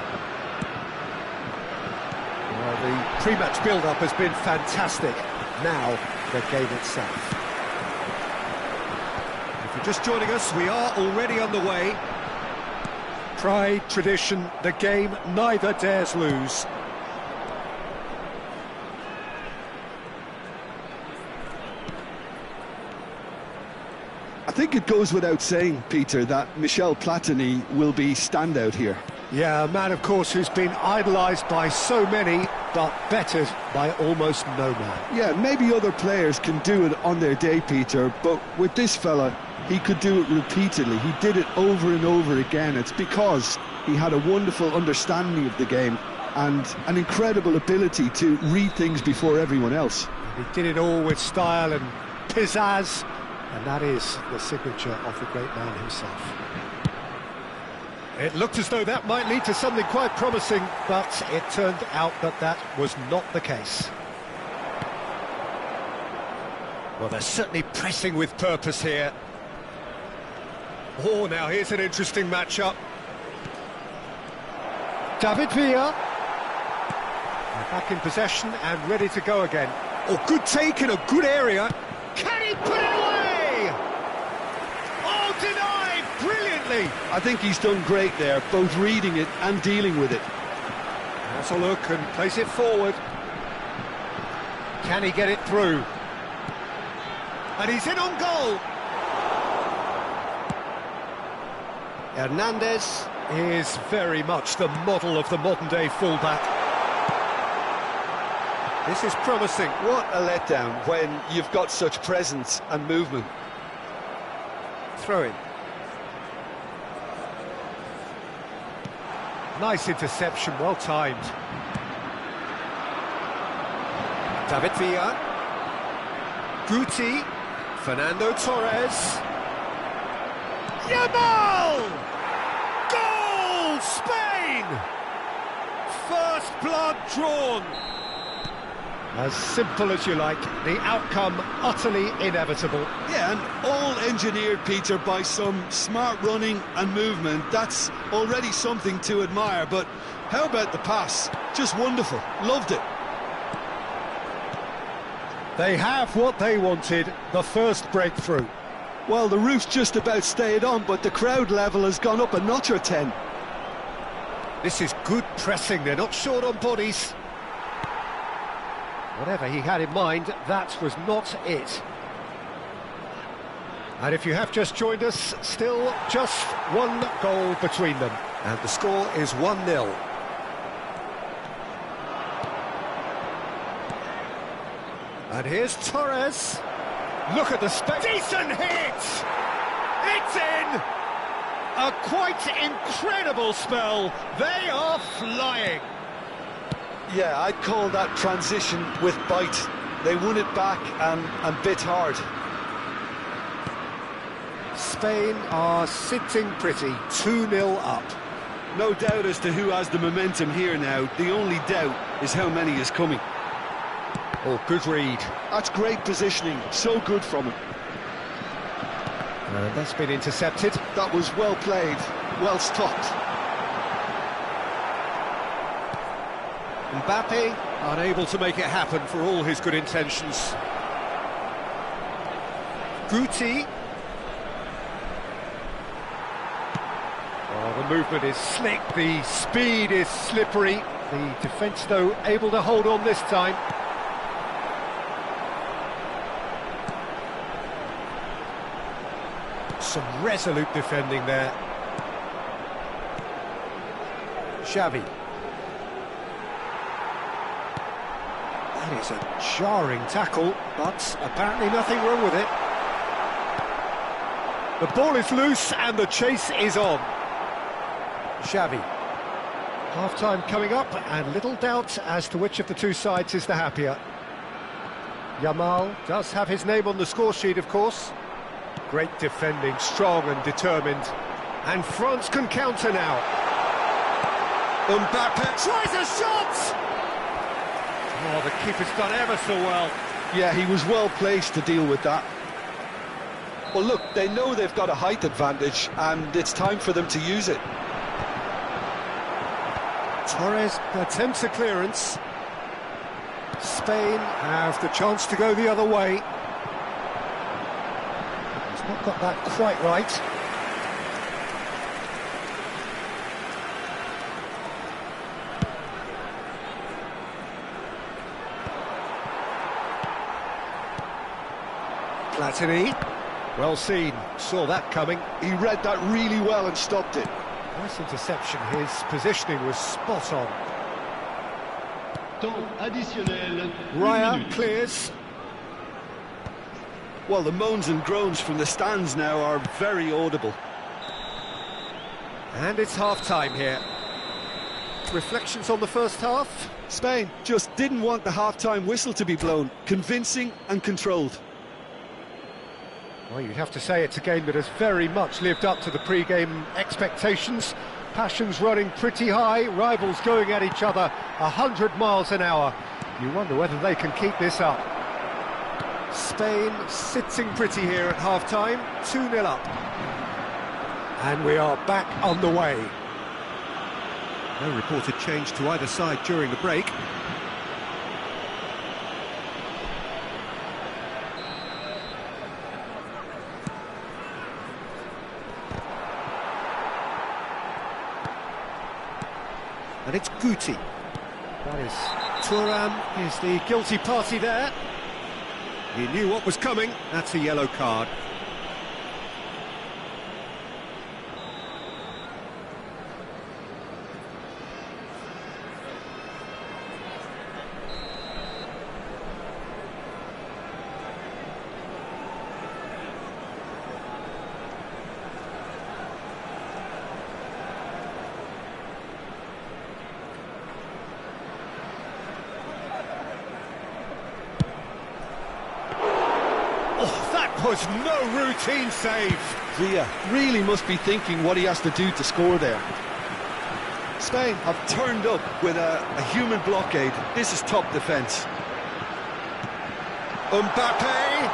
Speaker 1: Well, the pre-match build-up has been fantastic. Now, the game itself. If you're just joining us, we are already underway. Pride, tradition, the game neither dares lose.
Speaker 4: I think it goes without saying, Peter, that Michel Platini will be standout here.
Speaker 1: Yeah, a man, of course, who's been idolised by so many, but bettered by almost no man.
Speaker 4: Yeah, maybe other players can do it on their day, Peter, but with this fella, he could do it repeatedly. He did it over and over again. It's because he had a wonderful understanding of the game and an incredible ability to read things before everyone else.
Speaker 1: He did it all with style and pizzazz, and that is the signature of the great man himself. It looked as though that might lead to something quite promising, but it turned out that that was not the case. Well, they're certainly pressing with purpose here. Oh, now here's an interesting matchup. David Villa. They're back in possession and ready to go again. Oh, good take in a good area. Can he put it away? Oh, denied brilliantly.
Speaker 4: I think he's done great there, both reading it and dealing with it.
Speaker 1: Has a look and plays it forward. Can he get it through? And he's in on goal. Hernandez is very much the model of the modern-day fullback. This is promising.
Speaker 4: What a letdown when you've got such presence and movement.
Speaker 1: Throw in. Nice interception, well timed. David Villa. Guti. Fernando Torres. Yamal! Goal! Spain! First blood drawn. As simple as you like, the outcome utterly inevitable.
Speaker 4: Yeah, and all engineered, Peter, by some smart running and movement. That's already something to admire, but how about the pass? Just wonderful. Loved it.
Speaker 1: They have what they wanted, the first breakthrough.
Speaker 4: Well, the roof's just about stayed on, but the crowd level has gone up a notch or 10.
Speaker 1: This is good pressing, they're not short on bodies. Whatever he had in mind, that was not it. And if you have just joined us, still just one goal between them. And the score is 1-0. And here's Torres. Look at the space. Decent hit! It's in! A quite incredible spell. They are flying.
Speaker 4: Yeah, I'd call that transition with bite. They won it back and bit hard.
Speaker 1: Spain are sitting pretty, 2-0 up.
Speaker 4: No doubt as to who has the momentum here now. The only doubt is how many is coming.
Speaker 1: Oh, good read.
Speaker 4: That's great positioning, so good from him.
Speaker 1: That's been intercepted.
Speaker 4: That was well played, well stopped.
Speaker 1: Mbappe, unable to make it happen for all his good intentions. Guti. Oh, the movement is slick, the speed is slippery. The defence, though, able to hold on this time. Some resolute defending there. Xavi. That is a jarring tackle, but apparently nothing wrong with it. The ball is loose and the chase is on. Xavi. Half-time coming up and little doubt as to which of the two sides is the happier. Yamal does have his name on the score sheet, of course. Great defending, strong and determined. And France can counter now. Mbappe tries a shot! Oh, the keeper's done ever so well.
Speaker 4: Yeah, he was well placed to deal with that. Well, look, they know they've got a height advantage, and it's time for them to use it.
Speaker 1: Torres attempts a clearance. Spain have the chance to go the other way. He's not got that quite right. Platini, well seen, saw that coming.
Speaker 4: He read that really well and stopped it.
Speaker 1: Nice interception, his positioning was spot on.
Speaker 3: Temps additionnel.
Speaker 1: Raya clears.
Speaker 4: Well, the moans and groans from the stands now are very audible.
Speaker 1: And it's half-time here. Reflections on the first half?
Speaker 4: Spain just didn't want the half-time whistle to be blown. Convincing and controlled.
Speaker 1: Well, you'd have to say it's a game that has very much lived up to the pre-game expectations. Passions running pretty high, rivals going at each other 100 miles an hour. You wonder whether they can keep this up. Spain sitting pretty here at half-time, 2-0 up. And we are back on the way. No reported change to either side during the break. And it's Guti. That is Thuram is the guilty party there. He knew what was coming. That's a yellow card. Was no routine save.
Speaker 4: Villa really must be thinking what he has to do to score there. Spain have turned up with a human blockade. This is top defence.
Speaker 1: Mbappe!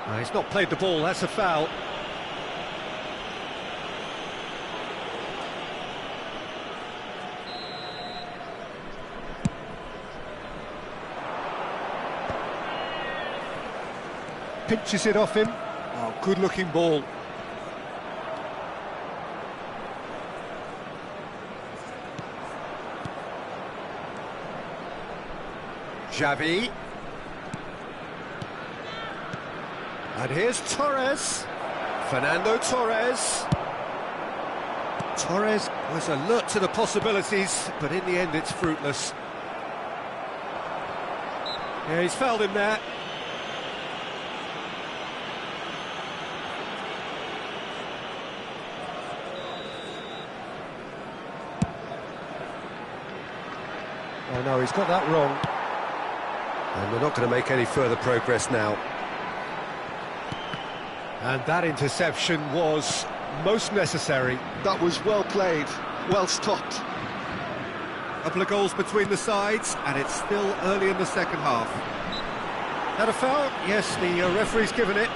Speaker 1: No, he's not played the ball, that's a foul. Pinches it off him. Oh, good-looking ball. Xavi. And here's Torres. Fernando Torres. Torres was alert to the possibilities, but in the end it's fruitless. Yeah, he's fouled him there. Oh no, he's got that wrong. And they're not going to make any further progress now. And that interception was most necessary.
Speaker 4: That was well played, well stopped.
Speaker 1: A couple of goals between the sides, and it's still early in the second half. Had a foul? Yes, the referee's given it.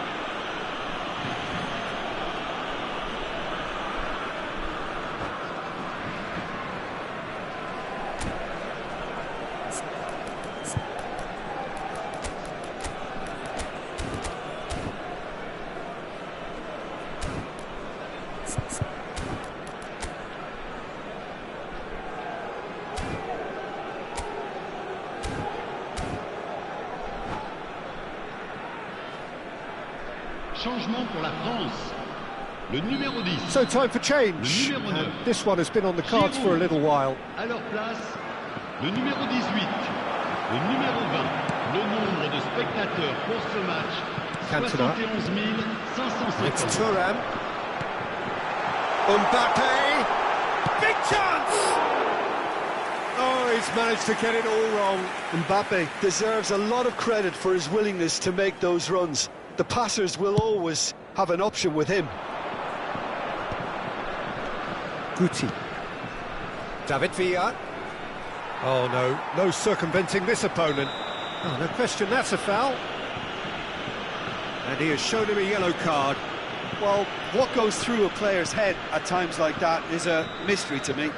Speaker 3: Changement pour la France. Le numéro 10.
Speaker 1: So time for change.
Speaker 3: Le numéro 9.
Speaker 1: This one has been on the cards for a little while.
Speaker 3: À leur place, le numéro 18. Le numéro 20. Le nombre de spectateurs pour ce match,
Speaker 1: Cantona.
Speaker 3: 71 550.
Speaker 1: It's Thuram. Mbappe. Big chance! Oh, he's managed to get it all wrong.
Speaker 4: Mbappe deserves a lot of credit for his willingness to make those runs. The passers will always have an option with him.
Speaker 1: Guti. David Villa. Oh no, no circumventing this opponent. Oh, no question, that's a foul. And he has shown him a yellow card.
Speaker 4: Well, what goes through a player's head at times like that is a mystery to me.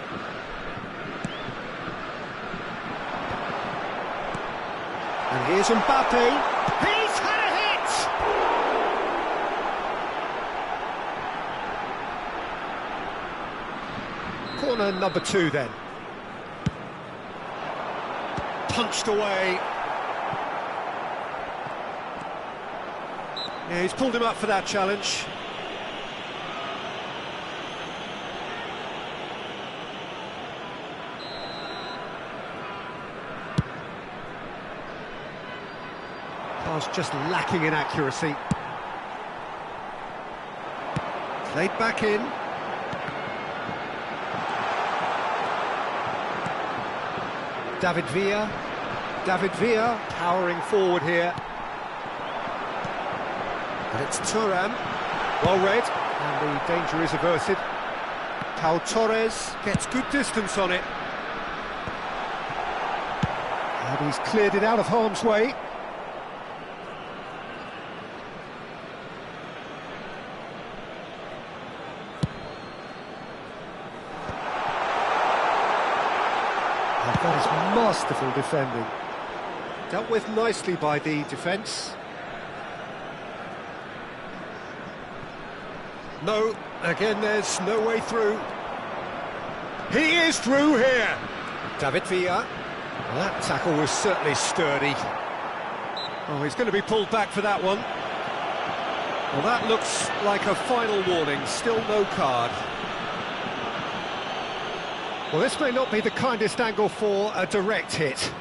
Speaker 1: And here's Mbappe. He's had a hit! Corner number 2 then. Punched away. Yeah, he's pulled him up for that challenge. Pass just lacking in accuracy. Played back in. David Villa. David Villa powering forward here. And it's Thuram. Well read, and the danger is averted. Pau Torres gets good distance on it. And he's cleared it out of harm's way. That is masterful defending. Dealt with nicely by the defence. No, again there's no way through. He is through here! David Villa. Well, that tackle was certainly sturdy. Oh, he's going to be pulled back for that one. Well, that looks like a final warning. Still no card. Well, this may not be the kindest angle for a direct hit.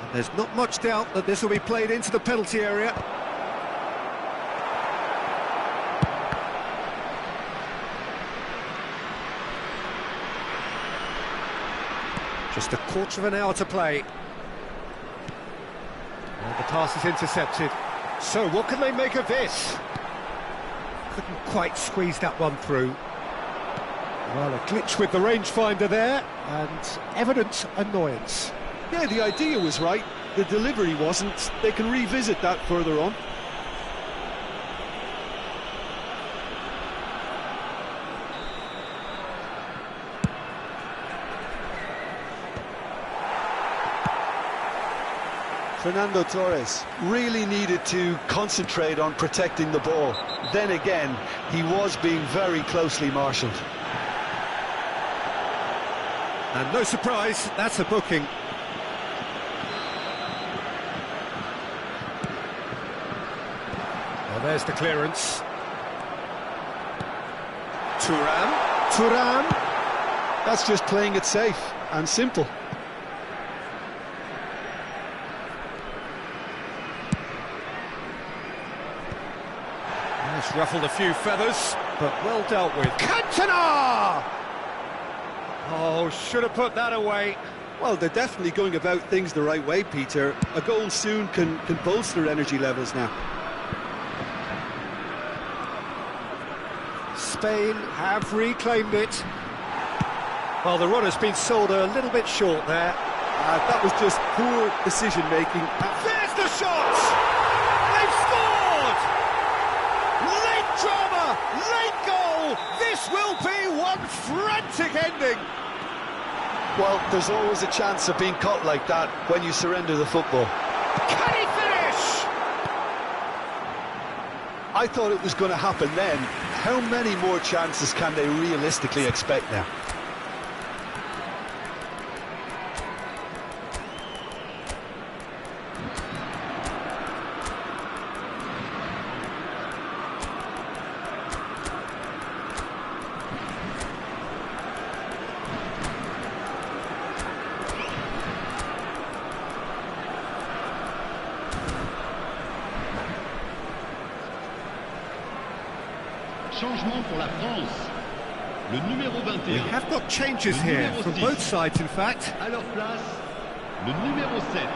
Speaker 1: And there's not much doubt that this will be played into the penalty area. Just a quarter of an hour to play. And the pass is intercepted. So what can they make of this? Couldn't quite squeeze that one through. Well, a glitch with the rangefinder there, and evident annoyance.
Speaker 4: Yeah, the idea was right, the delivery wasn't. They can revisit that further on. Fernando Torres really needed to concentrate on protecting the ball. Then again, he was being very closely marshalled.
Speaker 1: And no surprise, that's a booking. Well, there's the clearance. Thuram.
Speaker 4: That's just playing it safe and simple.
Speaker 1: It's ruffled a few feathers, but well dealt with. Cantona! Oh, should have put that away.
Speaker 4: Well, they're definitely going about things the right way, Peter. A goal soon can bolster energy levels now.
Speaker 1: Spain have reclaimed it. Well, the runner's been sold a little bit short there.
Speaker 4: That was just poor decision-making.
Speaker 1: There's the shot! They've scored! Late drama, late goal! This will be one frantic ending!
Speaker 4: Well, there's always a chance of being caught like that when you surrender the football.
Speaker 1: Can he finish?
Speaker 4: I thought it was going to happen then. How many more chances can they realistically expect now?
Speaker 3: Changement pour la France. Le numéro
Speaker 1: We
Speaker 3: 21.
Speaker 1: have got changes here from both sides, in fact.
Speaker 3: À leur place, le numéro 7.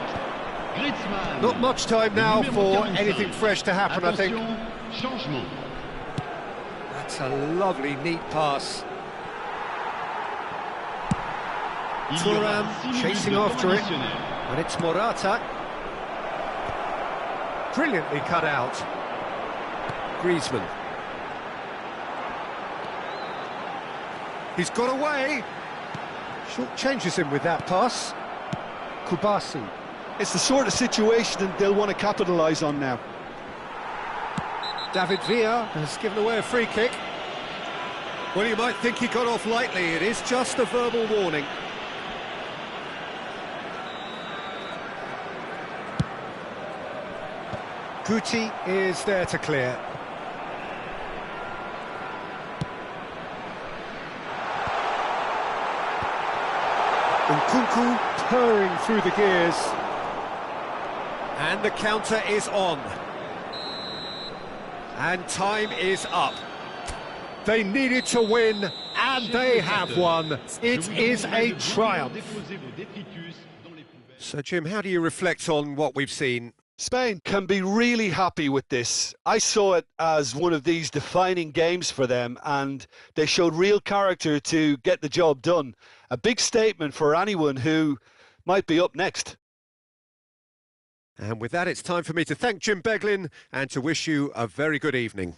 Speaker 3: Griezmann.
Speaker 1: Not much time
Speaker 3: Le
Speaker 1: now
Speaker 3: numéro
Speaker 1: for
Speaker 3: 45.
Speaker 1: anything fresh to happen, I think.
Speaker 3: Attention, changement.
Speaker 1: That's a lovely, neat pass.
Speaker 3: Il y aura
Speaker 1: Thuram
Speaker 3: 6 minutes
Speaker 1: chasing
Speaker 3: de temps
Speaker 1: after it.
Speaker 3: additionnel.
Speaker 1: And it's Morata. Brilliantly cut out. Griezmann. He's got away. Short changes him with that pass. Kubasi.
Speaker 4: It's the sort of situation that they'll want to capitalise on now.
Speaker 1: David Villa has given away a free kick. Well, you might think he got off lightly. It is just a verbal warning. Guti is there to clear. Nkunku purring through the gears. And the counter is on. And time is up. They needed to win, and they have won. It is a triumph. So, Jim, how do you reflect on what we've seen?
Speaker 4: Spain can be really happy with this. I saw it as one of these defining games for them, and they showed real character to get the job done. A big statement for anyone who might be up next.
Speaker 1: And with that, it's time for me to thank Jim Beglin and to wish you a very good evening.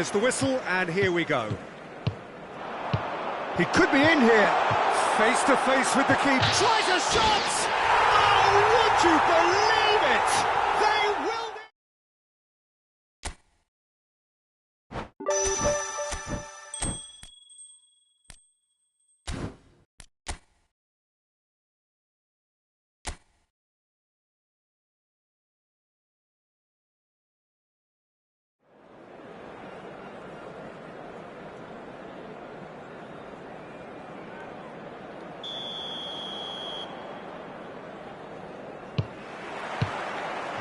Speaker 1: There's the whistle, and here we go. He could be in here. Face to face with the keeper. Tries a shot! Oh, would you believe it? They will...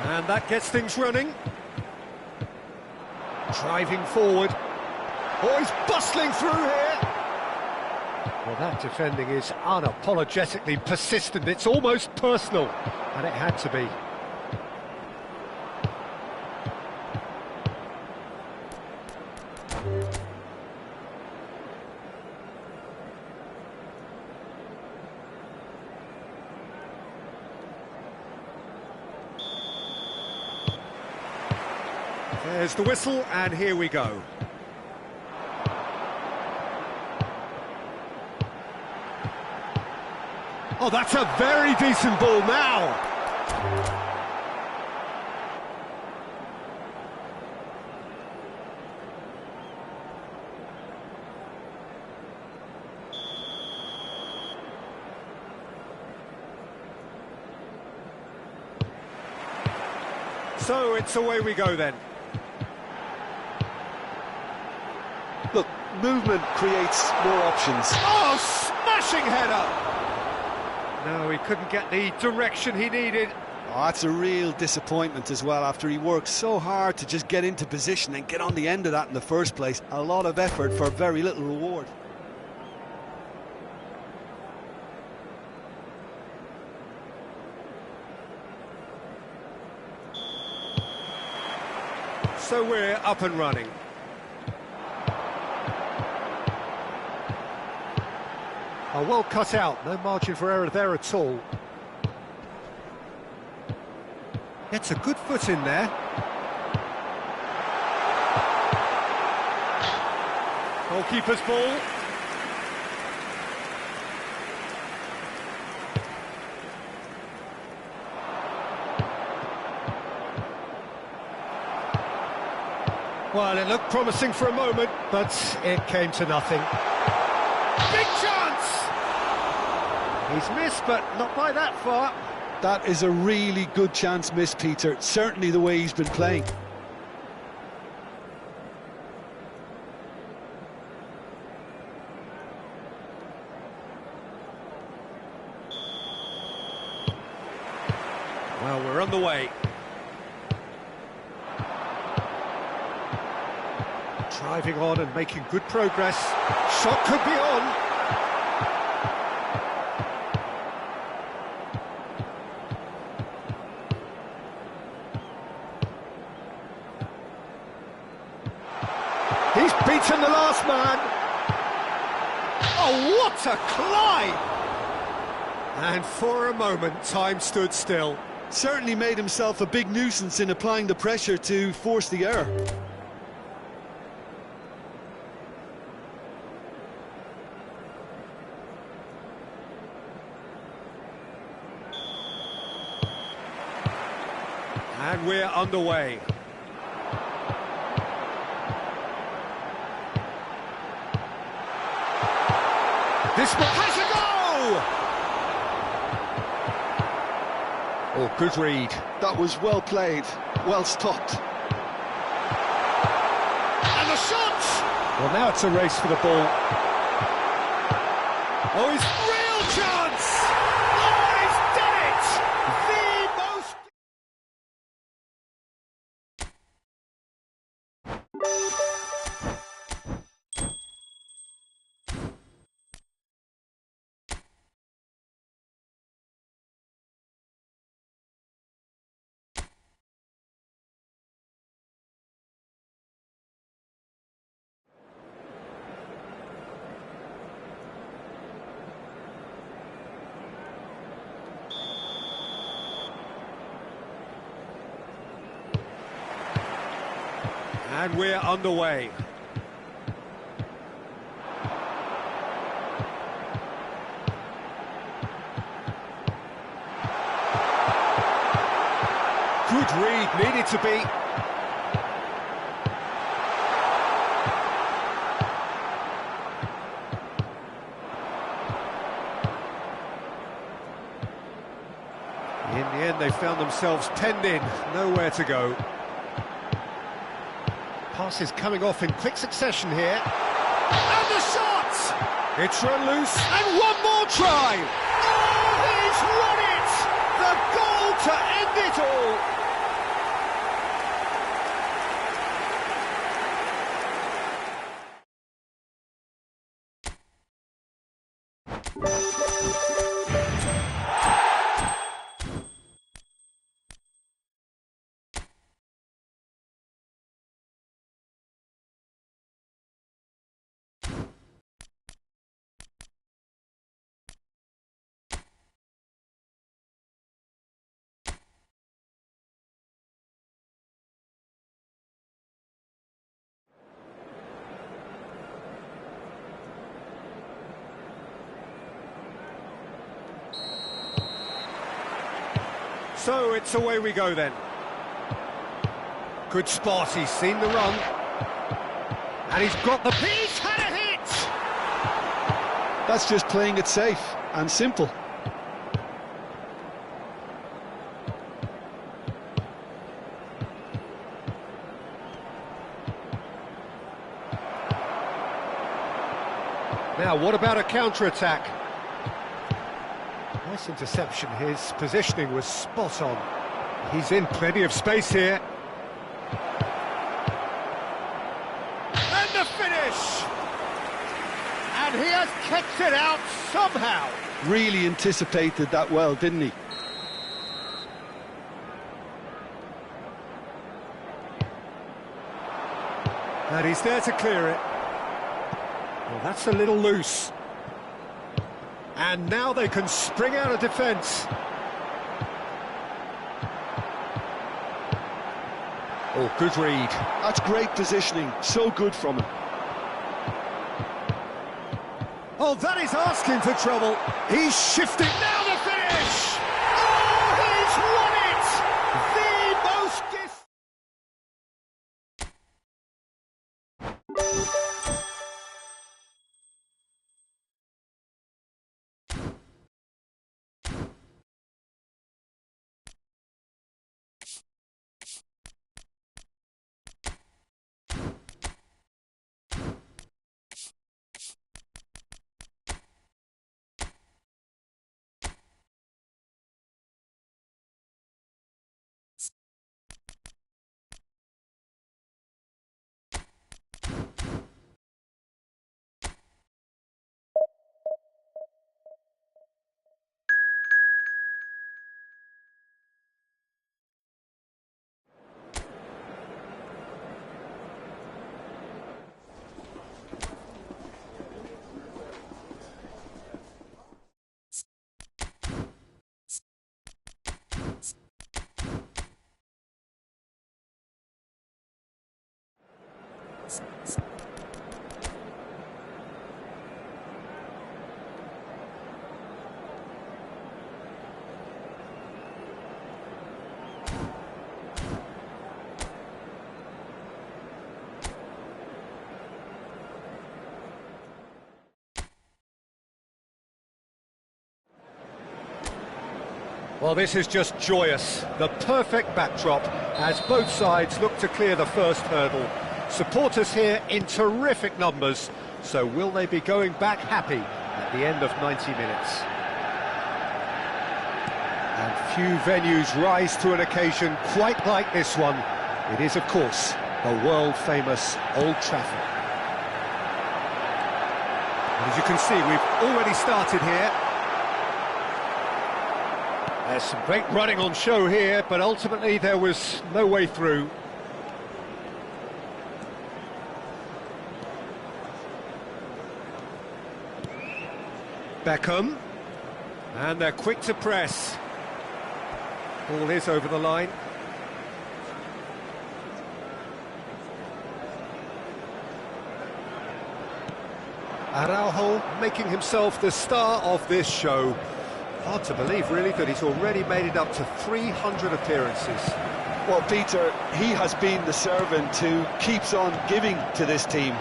Speaker 1: And that gets things running. Driving forward. Oh, he's bustling through here. Well, that defending is unapologetically persistent. It's almost personal. And it had to be. There's the whistle, and here we go. Oh, that's a very decent ball now. So it's away we go then.
Speaker 4: Look, movement creates more options.
Speaker 1: Oh, smashing header! No, he couldn't get the direction he needed.
Speaker 4: Oh, that's a real disappointment as well, after he worked so hard to just get into position and get on the end of that in the first place. A lot of effort for very little reward.
Speaker 1: So we're up and running. Oh, well cut out, no margin for error there at all. Gets a good foot in there. Goalkeeper's ball. Well, it looked promising for a moment, but it came to nothing. Big chance! He's missed, but not by that far.
Speaker 4: That is a really good chance missed, Peter. Certainly the way he's been playing.
Speaker 1: Well, we're on the way. Driving on and making good progress. Shot could be on. He's beaten the last man. Oh, what a climb! And for a moment, time stood still.
Speaker 4: Certainly made himself a big nuisance in applying the pressure to force the error.
Speaker 1: And we're underway. This one has a goal! Oh, good read.
Speaker 4: That was well played, well stopped.
Speaker 1: And the shot! Well, now it's a race for the ball. Oh, his real chance! Oh, he's done it! The most... And we're underway. Good read, needed to be. In the end, they found themselves penned in, nowhere to go. Passes coming off in quick succession here. And the shot! It's run loose, and one more try! Oh, he's won it! The goal to end it all! So it's away we go then. Good spot, he's seen the run. And he's got the piece, had a hit!
Speaker 4: That's just playing it safe and simple.
Speaker 1: Now, what about a counter-attack? Nice interception, his positioning was spot on. He's in plenty of space here. And the finish! And he has kept it out somehow.
Speaker 4: Really anticipated that well, didn't he?
Speaker 1: And he's there to clear it. Well, that's a little loose. And now they can spring out of defence. Oh, good read.
Speaker 4: That's great positioning, so good from him.
Speaker 1: Oh, that is asking for trouble. He's shifting. Now the finish! Oh, he's won it! The most... Well, this is just joyous. The perfect backdrop as both sides look to clear the first hurdle. Supporters here in terrific numbers. So will they be going back happy at the end of 90 minutes? And few venues rise to an occasion quite like this one. It is, of course, the world-famous Old Trafford. And as you can see, we've already started here. There's some great running on show here, but ultimately there was no way through. Beckham, and they're quick to press. Ball is over the line. Araujo making himself the star of this show. Hard to believe, really, that he's already made it up to 300 appearances.
Speaker 4: Well, Peter, he has been the servant who keeps on giving to this team.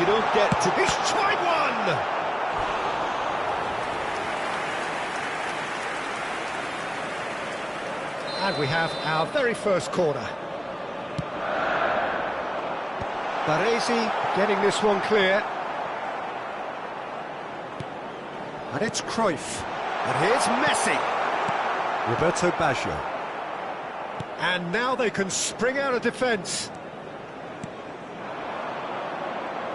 Speaker 4: You don't get to...
Speaker 1: He's tried one! And we have our very first corner. Baresi getting this one clear. And it's Cruyff. And here's Messi. Roberto Baggio. And now they can spring out of defence.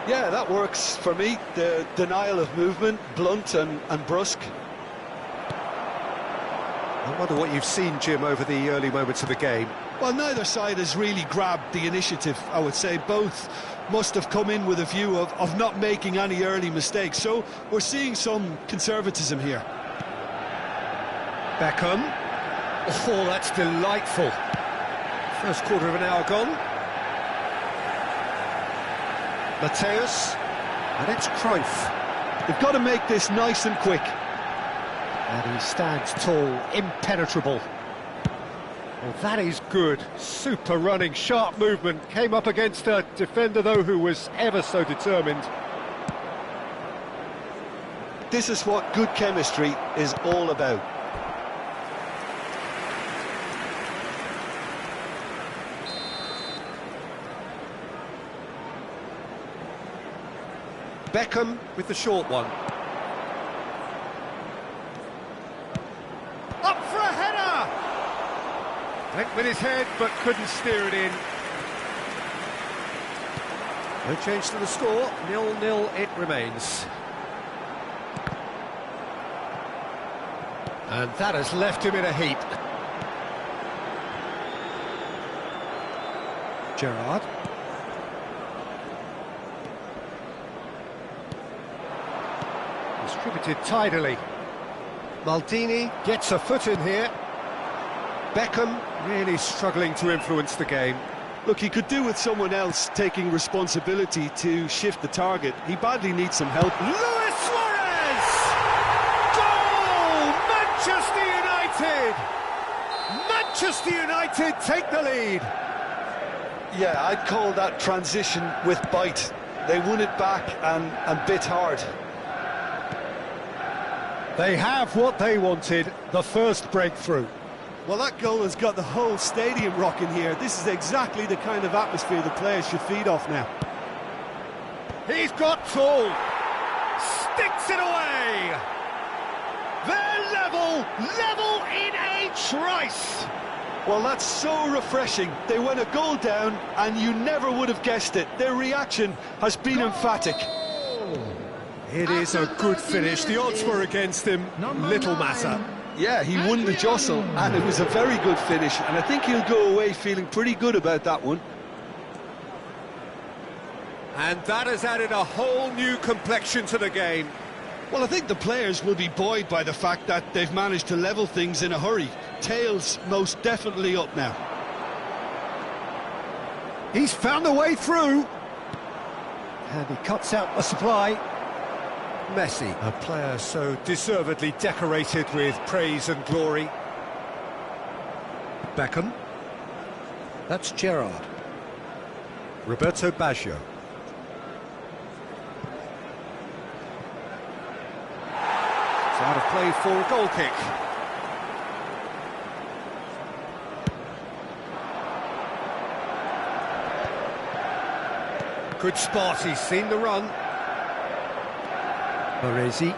Speaker 4: Yeah, that works for me. The denial of movement, blunt and brusque.
Speaker 1: I wonder what you've seen, Jim, over the early moments of the game.
Speaker 2: Well, neither side has really grabbed the initiative, I would say. Both must have come in with a view of not making any early mistakes. So we're seeing some conservatism here.
Speaker 1: Beckham. Oh, that's delightful. First quarter of an hour gone. Mateus. And it's Cruyff.
Speaker 4: They've got to make this nice and quick.
Speaker 1: And he stands tall, impenetrable. Well, that is good. Super running, sharp movement. Came up against a defender, though, who was ever so determined.
Speaker 4: This is what good chemistry is all about.
Speaker 1: Beckham with the short one. Up for a header! Went with his head, but couldn't steer it in. No change to the score, 0-0 it remains. And that has left him in a heap. Gerrard. Distributed tidily. Maldini gets a foot in here. Beckham really struggling to influence the game.
Speaker 4: Look, he could do with someone else taking responsibility to shift the target. He badly needs some help.
Speaker 1: Luis Suarez! Goal! Manchester United! Manchester United take the lead.
Speaker 4: Yeah, I'd call that transition with bite. They won it back and bit hard.
Speaker 1: They have what they wanted, the first breakthrough.
Speaker 4: Well, that goal has got the whole stadium rocking here. This is exactly the kind of atmosphere the players should feed off now.
Speaker 1: He's got tall. Sticks it away. They're level in a trice.
Speaker 4: Well, that's so refreshing. They went a goal down and you never would have guessed it. Their reaction has been emphatic.
Speaker 1: It is a good finish. The odds were against him. Little matter.
Speaker 4: Yeah, he won the jostle, and it was a very good finish, and I think he'll go away feeling pretty good about that one.
Speaker 1: And that has added a whole new complexion to the game.
Speaker 2: Well, I think the players will be buoyed by the fact that they've managed to level things in a hurry. Tails most definitely up now.
Speaker 1: He's found a way through. And he cuts out the supply. Messi, a player so deservedly decorated with praise and glory. Beckham. That's Gerrard. Roberto Baggio. It's out of play for a goal kick. Good spot, he's seen the run. Baresi.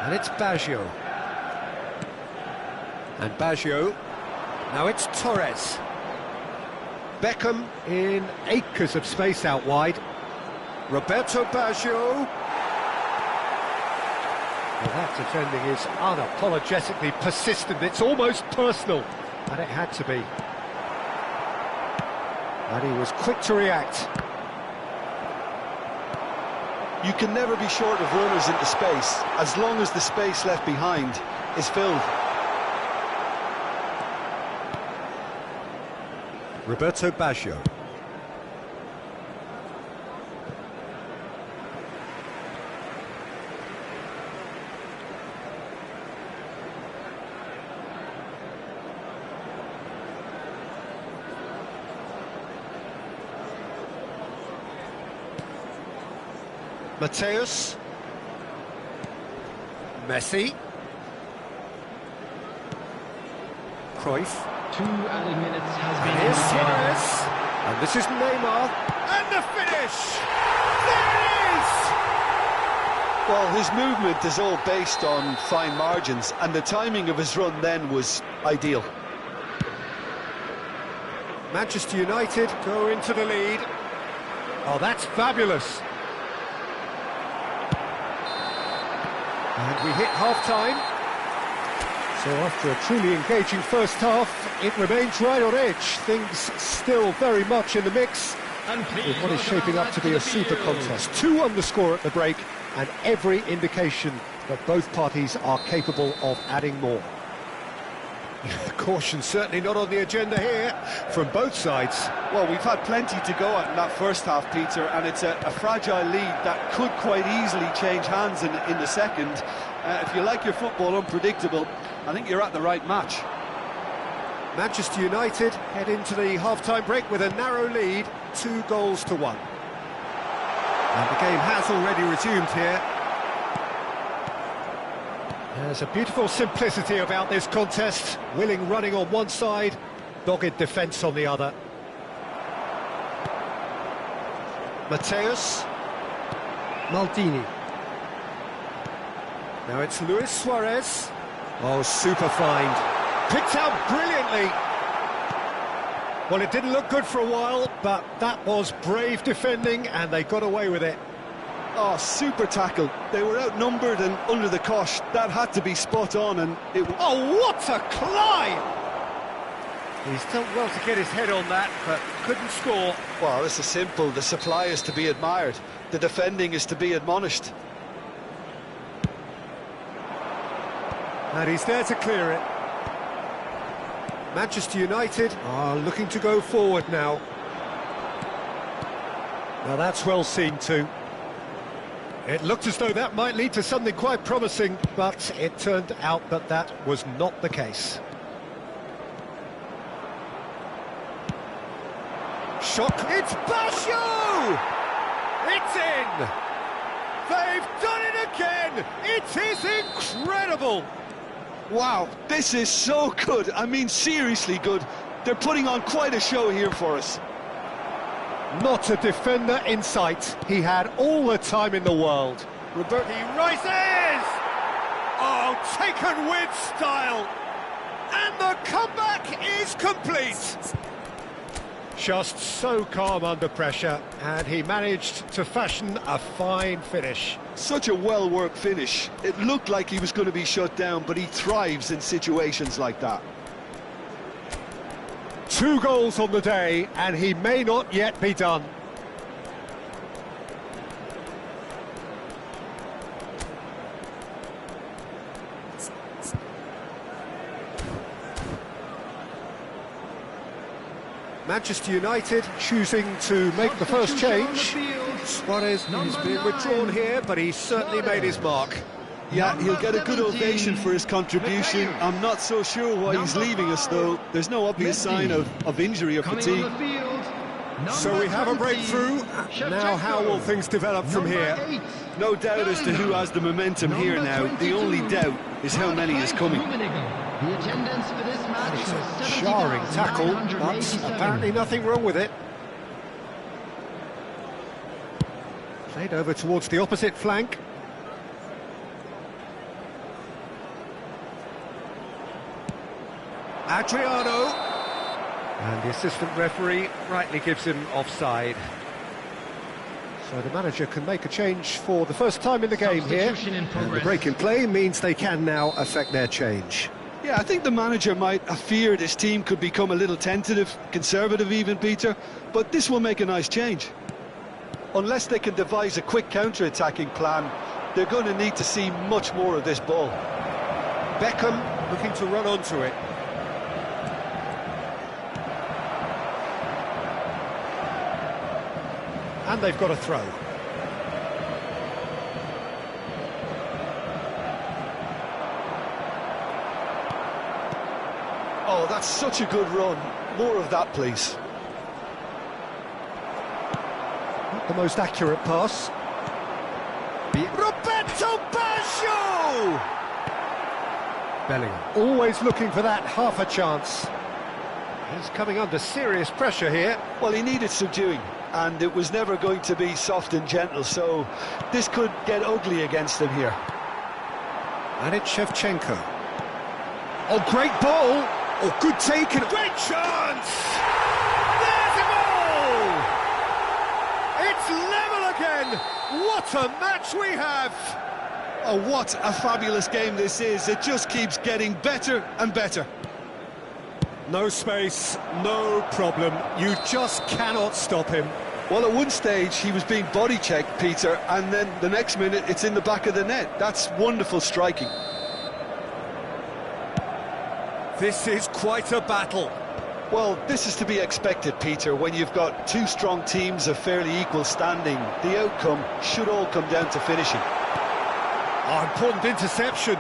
Speaker 1: And it's Baggio. And Baggio. Now it's Torres. Beckham in acres of space out wide. Roberto Baggio. Well, that defending is unapologetically persistent. It's almost personal. And it had to be. And he was quick to react.
Speaker 4: You can never be short of runners into space, as long as the space left behind is filled.
Speaker 1: Roberto Baggio. Mateus. Messi. Cruyff.
Speaker 5: 2 added minutes has been
Speaker 1: Here's
Speaker 5: indicated.
Speaker 1: Suarez. And this is Neymar. And the finish! There it is!
Speaker 4: Well, his movement is all based on fine margins, and the timing of his run then was ideal.
Speaker 1: Manchester United go into the lead. Oh, that's fabulous. And we hit half-time. So after a truly engaging first half, it remains right on edge. Things still very much in the mix. With what is shaping up to be a super contest. 2 on the score at the break, and every indication that both parties are capable of adding more. Caution certainly not on the agenda here from both sides.
Speaker 4: Well, we've had plenty to go at in that first half, Peter, and it's a fragile lead that could quite easily change hands in the second. If you like your football unpredictable, I think you're at the right match.
Speaker 1: Manchester United head into the half-time break with a narrow lead, 2-1. And the game has already resumed here. There's a beautiful simplicity about this contest. Willing running on one side, dogged defence on the other. Mateus. Maldini. Now it's Luis Suarez. Oh, super find. Picked out brilliantly. Well, it didn't look good for a while, but that was brave defending, and they got away with it.
Speaker 4: Oh, super tackle. They were outnumbered and under the cosh. That had to be spot on, and it...
Speaker 1: Oh, what a climb! He's done well to get his head on that, but couldn't score.
Speaker 4: Well, this is simple. The supply is to be admired. The defending is to be admonished.
Speaker 1: And he's there to clear it. Manchester United are looking to go forward now. Now that's well seen too. It looked as though that might lead to something quite promising, but it turned out that that was not the case. Shock, it's Basho! It's in! They've done it again! It is incredible!
Speaker 4: Wow, this is so good. I mean, seriously good. They're putting on quite a show here for us.
Speaker 1: Not a defender in sight. He had all the time in the world. Robert, he rises! Oh, taken with style! And the comeback is complete! Just so calm under pressure, and he managed to fashion a fine finish.
Speaker 4: Such a well-worked finish. It looked like he was going to be shut down, but he thrives in situations like that.
Speaker 1: 2 goals on the day, and he may not yet be done. Manchester United choosing to make the first change. Suarez is being withdrawn here, but he's certainly made his mark.
Speaker 4: Yeah, he'll get a good ovation for his contribution. I'm not so sure why he's leaving us, though. There's no obvious sign of injury or fatigue.
Speaker 1: So we have a breakthrough. Now how will things develop from here?
Speaker 4: No doubt as to who has the momentum here now. The only doubt is how many is coming.
Speaker 5: The attendance for this match
Speaker 1: It's a
Speaker 5: was
Speaker 1: jarring tackle, but apparently nothing wrong with it. Played over towards the opposite flank. Adriano. And the assistant referee rightly gives him offside. So the manager can make a change for the first time in the game here. And the break in play means they can now affect their change.
Speaker 4: Yeah, I think the manager might have feared his team could become a little tentative, conservative even, Peter, but this will make a nice change. Unless they can devise a quick counter-attacking plan, they're going to need to see much more of this ball.
Speaker 1: Beckham looking to run onto it. And they've got a throw.
Speaker 4: Oh, that's such a good run. More of that, please.
Speaker 1: Not the most accurate pass. Roberto Baggio! Bellingham, always looking for that half a chance. He's coming under serious pressure here.
Speaker 4: Well, he needed subduing, and it was never going to be soft and gentle, so this could get ugly against him here.
Speaker 1: And it's Shevchenko. Oh, great ball! Oh, good taken. Great chance! There's a goal! It's level again! What a match we have!
Speaker 2: Oh, what a fabulous game this is. It just keeps getting better and better.
Speaker 1: No space, no problem. You just cannot stop him.
Speaker 4: Well, at one stage he was being body checked, Peter, and then the next minute it's in the back of the net. That's wonderful striking.
Speaker 1: This is quite a battle.
Speaker 4: Well, this is to be expected, Peter, when you've got two strong teams of fairly equal standing. The outcome should all come down to finishing.
Speaker 1: Oh, important interception.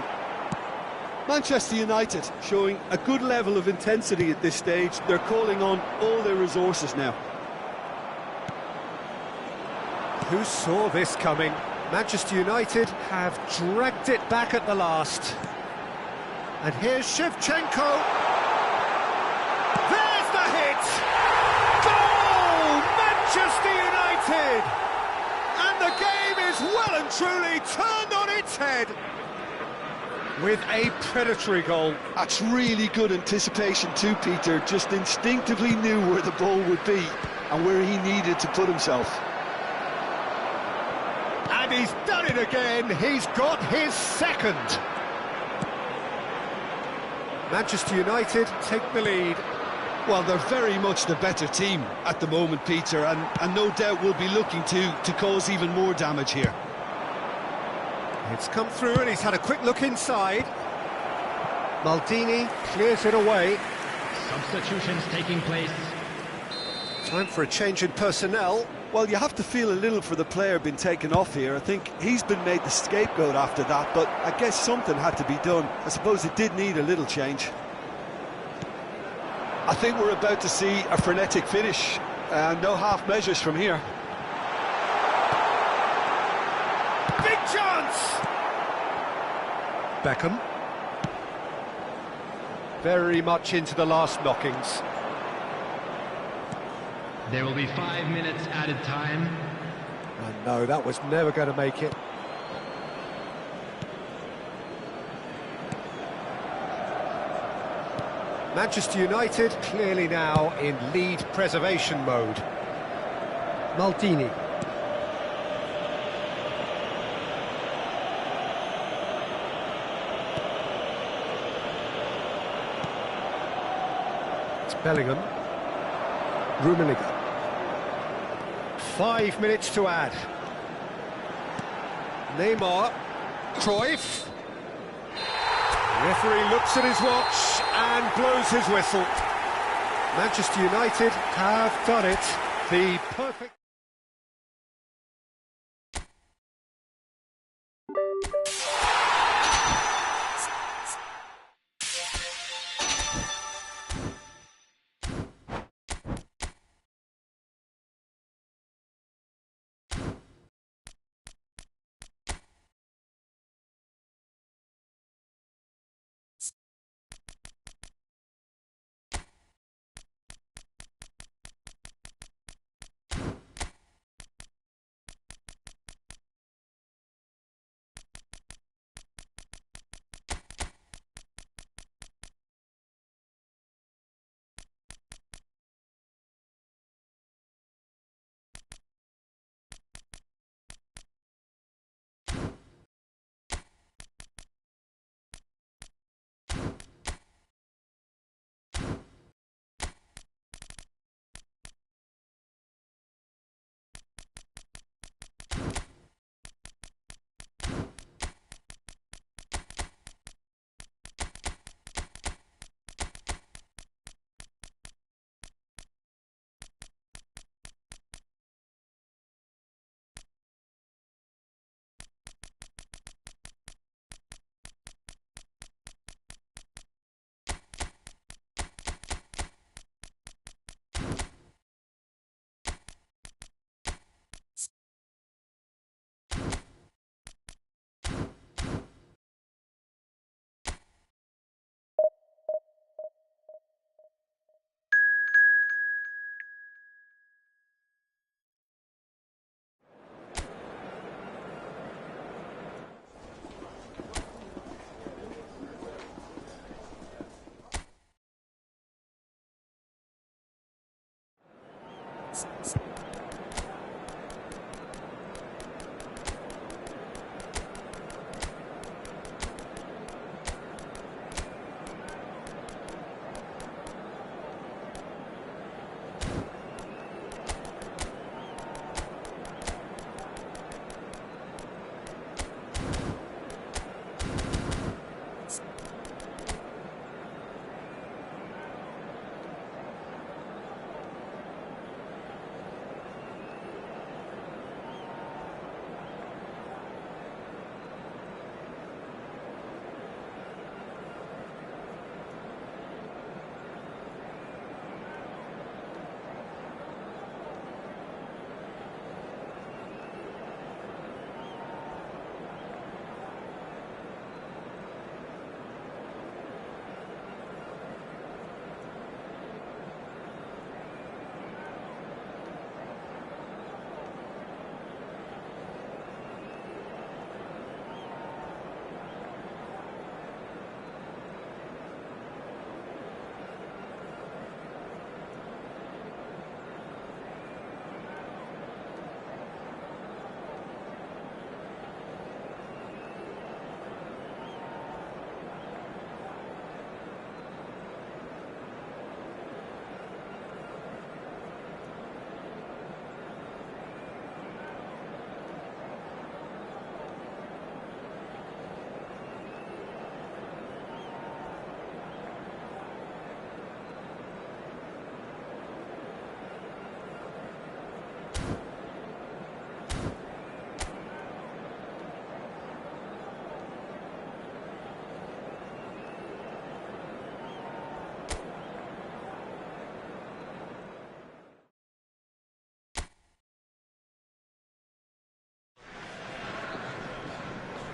Speaker 4: Manchester United showing a good level of intensity at this stage. They're calling on all their resources now.
Speaker 1: Who saw this coming? Manchester United have dragged it back at the last. And here's Shevchenko. There's the hit! Goal! Manchester United! And the game is well and truly turned on its head. With a predatory goal.
Speaker 4: That's really good anticipation too, Peter. Just instinctively knew where the ball would be and where he needed to put himself.
Speaker 1: And he's done it again. He's got his second. Manchester United take the lead.
Speaker 2: Well, they're very much the better team at the moment, Peter, and no doubt will be looking to cause even more damage here.
Speaker 1: It's come through and he's had a quick look inside. Maldini clears it away.
Speaker 5: Substitutions taking place.
Speaker 1: Time for a change in personnel.
Speaker 4: Well, you have to feel a little for the player being taken off here. I think he's been made the scapegoat after that, but I guess something had to be done. I suppose it did need a little change. I think we're about to see a frenetic finish, and no half measures from here.
Speaker 1: Big chance! Beckham. Very much into the last knockings.
Speaker 5: There will be 5 minutes added time.
Speaker 1: And no, that was never going to make it. Manchester United clearly now in lead preservation mode. Maldini. It's Bellingham. Rummenigge. 5 minutes to add. Neymar. Cruyff. Referee looks at his watch and blows his whistle. Manchester United have done it. The perfect...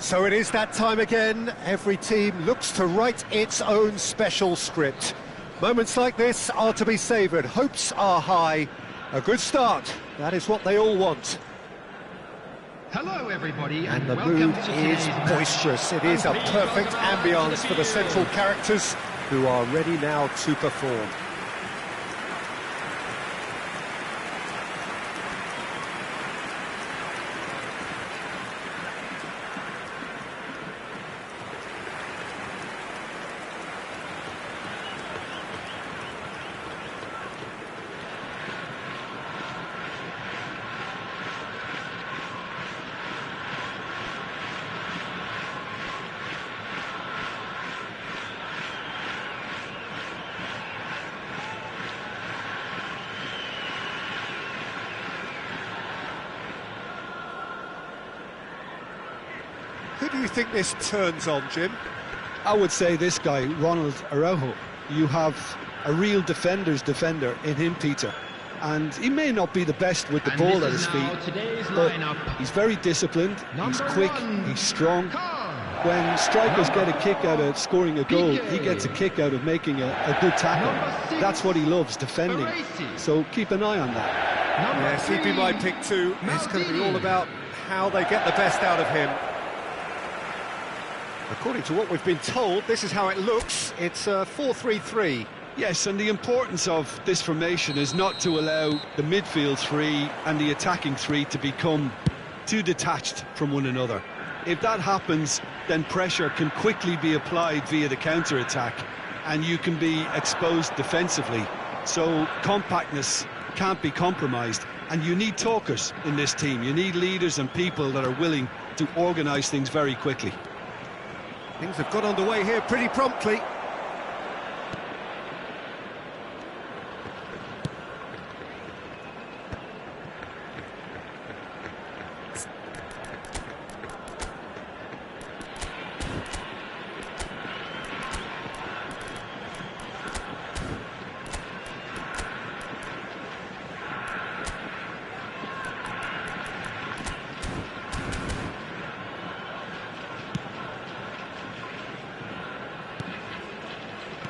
Speaker 1: So it is that time again. Every team looks to write its own special script. Moments like this are to be savoured. Hopes are high. A good start. That is what they all want.
Speaker 5: Hello, everybody,
Speaker 1: And the
Speaker 5: welcome
Speaker 1: mood
Speaker 5: to
Speaker 1: is
Speaker 5: today's
Speaker 1: boisterous. It is a perfect ambience for the central characters who are ready now to perform. Who do you think this turns on, Jim?
Speaker 4: I would say this guy, Ronald Araujo. You have a real defender's defender in him, Peter. And he may not be the best with the
Speaker 5: And
Speaker 4: ball
Speaker 5: this
Speaker 4: at
Speaker 5: is
Speaker 4: his
Speaker 5: now
Speaker 4: feet,
Speaker 5: today's
Speaker 4: but
Speaker 5: lineup.
Speaker 4: he's very disciplined, he's
Speaker 5: Number
Speaker 4: quick,
Speaker 5: 1,
Speaker 4: he's strong.
Speaker 5: Carl.
Speaker 4: When strikers get a kick out of scoring a goal,
Speaker 5: PK.
Speaker 4: he gets a kick out of making a good tackle.
Speaker 5: Number 6,
Speaker 4: That's what he loves, defending.
Speaker 5: Baresi.
Speaker 4: So keep an eye on that.
Speaker 5: Number
Speaker 1: Yes, he'd be
Speaker 5: 3,
Speaker 1: my pick too. It's going to be all
Speaker 5: Maldini.
Speaker 1: about how they get the best out of him. According to what we've been told, this is how it looks. It's a 4-3-3.
Speaker 2: Yes, and the importance of this formation is not to allow the midfield three and the attacking three to become too detached from one another. If that happens, then pressure can quickly be applied via the counter-attack, and you can be exposed defensively. So compactness can't be compromised, and you need talkers in this team. You need leaders and people that are willing to organise things very quickly.
Speaker 1: Things have got underway here pretty promptly.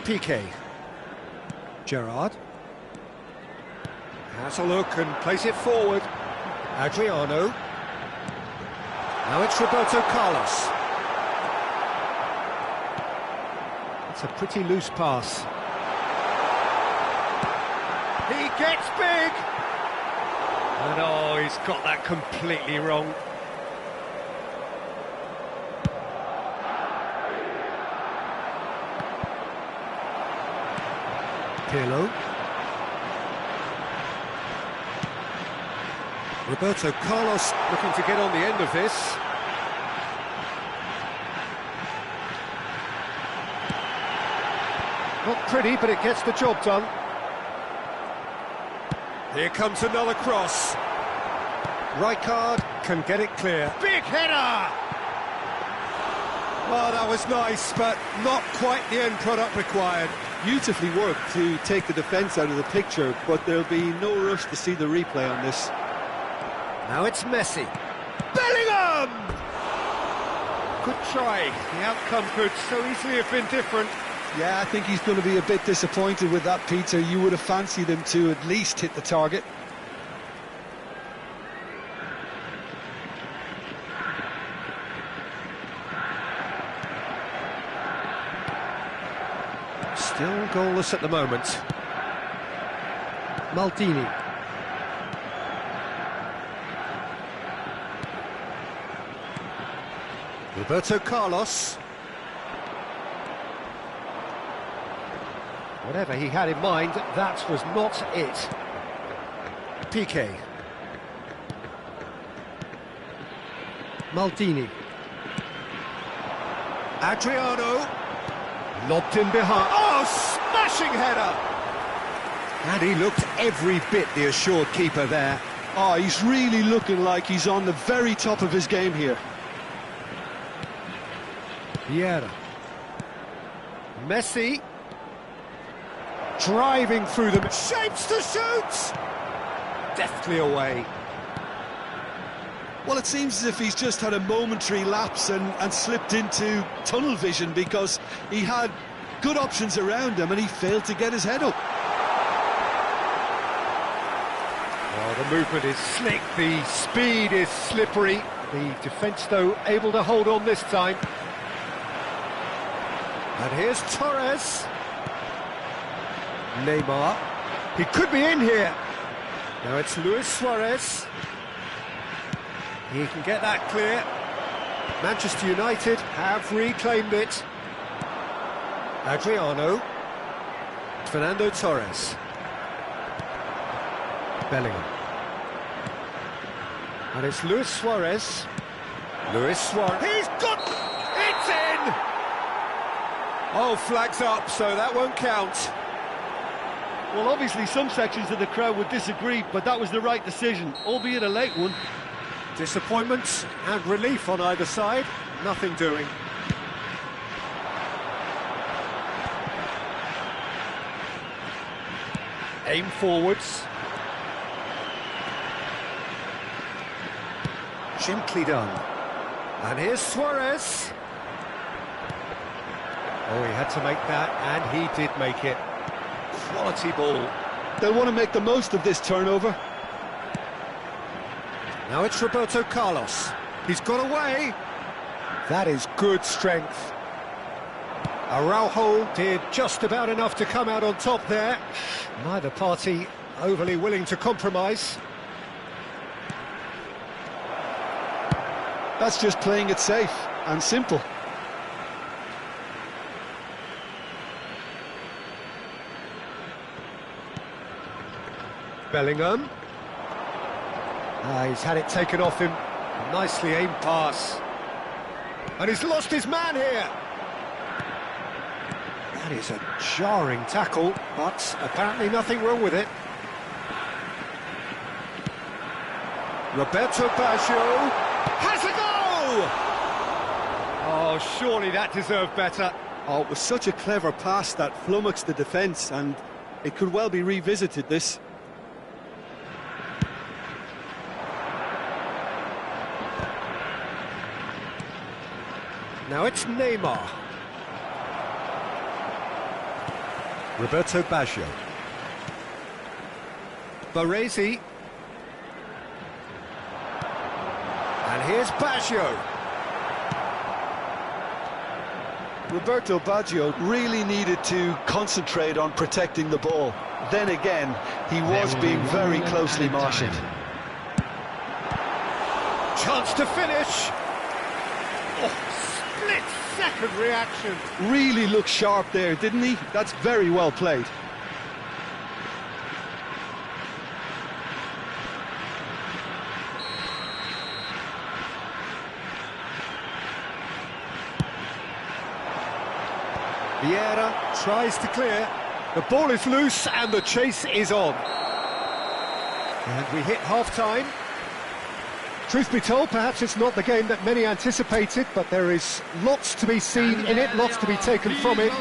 Speaker 1: PK. Gerrard. Has a look and plays it forward. Adriano. Now it's Roberto Carlos. It's a pretty loose pass. He gets big! And oh, he's got that completely wrong. Pirlo. Roberto Carlos looking to get on the end of this. Not pretty, but it gets the job done. Here comes another cross. Rijkaard can get it clear. Big header! Well, that was nice, but not quite the end product required.
Speaker 4: Beautifully worked to take the defence out of the picture, but there'll be no rush to see the replay on this.
Speaker 1: Now it's Messi. Bellingham! Good try. The outcome could so easily have been different.
Speaker 4: Yeah, I think he's going to be a bit disappointed with that, Peter. You would have fancied him to at least hit the target.
Speaker 1: Still goalless at the moment. Maldini. Roberto Carlos. Whatever he had in mind, that was not it. Piqué. Maldini. Adriano. Lobbed in behind. Oh, smashing header! And he looked every bit the assured keeper there.
Speaker 4: Oh, he's really looking like he's on the very top of his game here.
Speaker 1: Vieira. Messi. Driving through them. Shapes to shoot! Deftly away.
Speaker 4: Well, it seems as if he's just had a momentary lapse and slipped into tunnel vision, because he had good options around him and he failed to get his head up.
Speaker 1: Oh, the movement is slick, the speed is slippery. The defence, though, able to hold on this time. And here's Torres. Neymar. He could be in here. Now it's Luis Suarez. He can get that clear. Manchester United have reclaimed it. Adriano. Fernando Torres. Bellingham. And it's Luis Suarez. Luis Suarez. He's got... It's in! Oh, flags up, so that won't count.
Speaker 2: Well, obviously some sections of the crowd would disagree, but that was the right decision, albeit a late one.
Speaker 1: Disappointment and relief on either side. Nothing doing. Aim forwards. Gently done. And here's Suarez. Oh, he had to make that, and he did make it. Quality ball.
Speaker 4: They'll want to make the most of this turnover.
Speaker 1: Now it's Roberto Carlos. He's got away. That is good strength. Araujo did just about enough to come out on top there. Neither party overly willing to compromise.
Speaker 4: That's just playing it safe and simple.
Speaker 1: Bellingham. He's had it taken off him. Nicely aimed pass. And he's lost his man here. That is a jarring tackle, but apparently nothing wrong with it. Roberto Baggio has a goal! Oh, surely that deserved better.
Speaker 4: Oh, it was such a clever pass that flummoxed the defence, and it could well be revisited, this.
Speaker 1: Now it's Neymar. Roberto Baggio. Baresi. And here's Baggio.
Speaker 4: Roberto Baggio really needed to concentrate on protecting the ball. Then again, he was being very closely marshalled.
Speaker 1: Chance to finish. Oh, split-second reaction.
Speaker 4: Really looked sharp there, didn't he? That's very well played.
Speaker 1: Vieira tries to clear. The ball is loose and the chase is on. And we hit half-time. Truth be told, perhaps it's not the game that many anticipated, but there is lots to be seen in it, lots to be taken from it.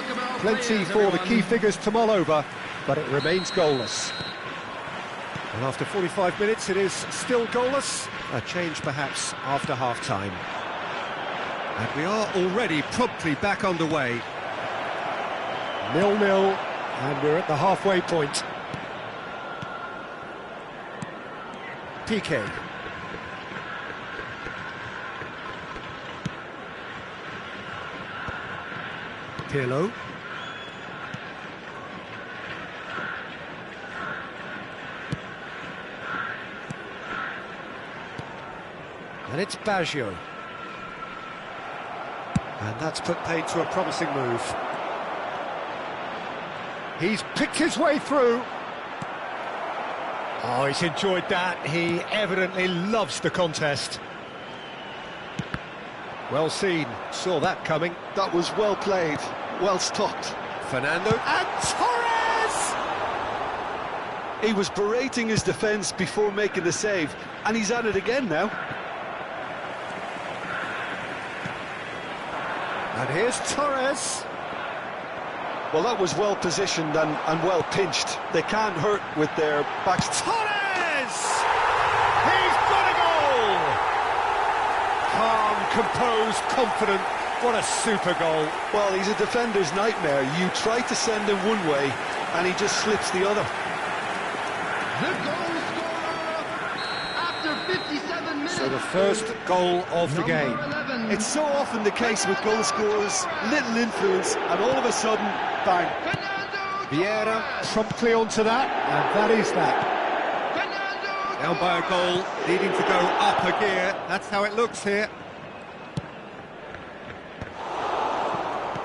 Speaker 1: Plenty for the key figures to mull over, but it remains goalless. And after 45 minutes, it is still goalless. A change perhaps after half-time. And we are already promptly back underway. 0-0, and we're at the halfway point. Piqué. Pirlo. And it's Baggio. And that's put paid to a promising move. He's picked his way through. Oh, he's enjoyed that. He evidently loves the contest. Well seen. Saw that coming.
Speaker 4: That was well played, well stopped.
Speaker 1: Fernando and Torres!
Speaker 4: He was berating his defence before making the save, and he's at it again now.
Speaker 1: And here's Torres.
Speaker 4: Well, that was well positioned and well pinched. They can't hurt with their backs.
Speaker 1: Torres! He's got a goal! Calm, composed, confident. What a super goal.
Speaker 4: Well, he's a defender's nightmare. You try to send him one way, and he just slips the other.
Speaker 5: The goal scorer after 57 minutes.
Speaker 1: So the first goal of the game.
Speaker 5: Number 11.
Speaker 4: It's so often the case with goal scorers, little influence, and all of a sudden, bang.
Speaker 1: Vieira promptly onto that, and that is that. Down by a goal, needing to go up a gear. That's how it looks here.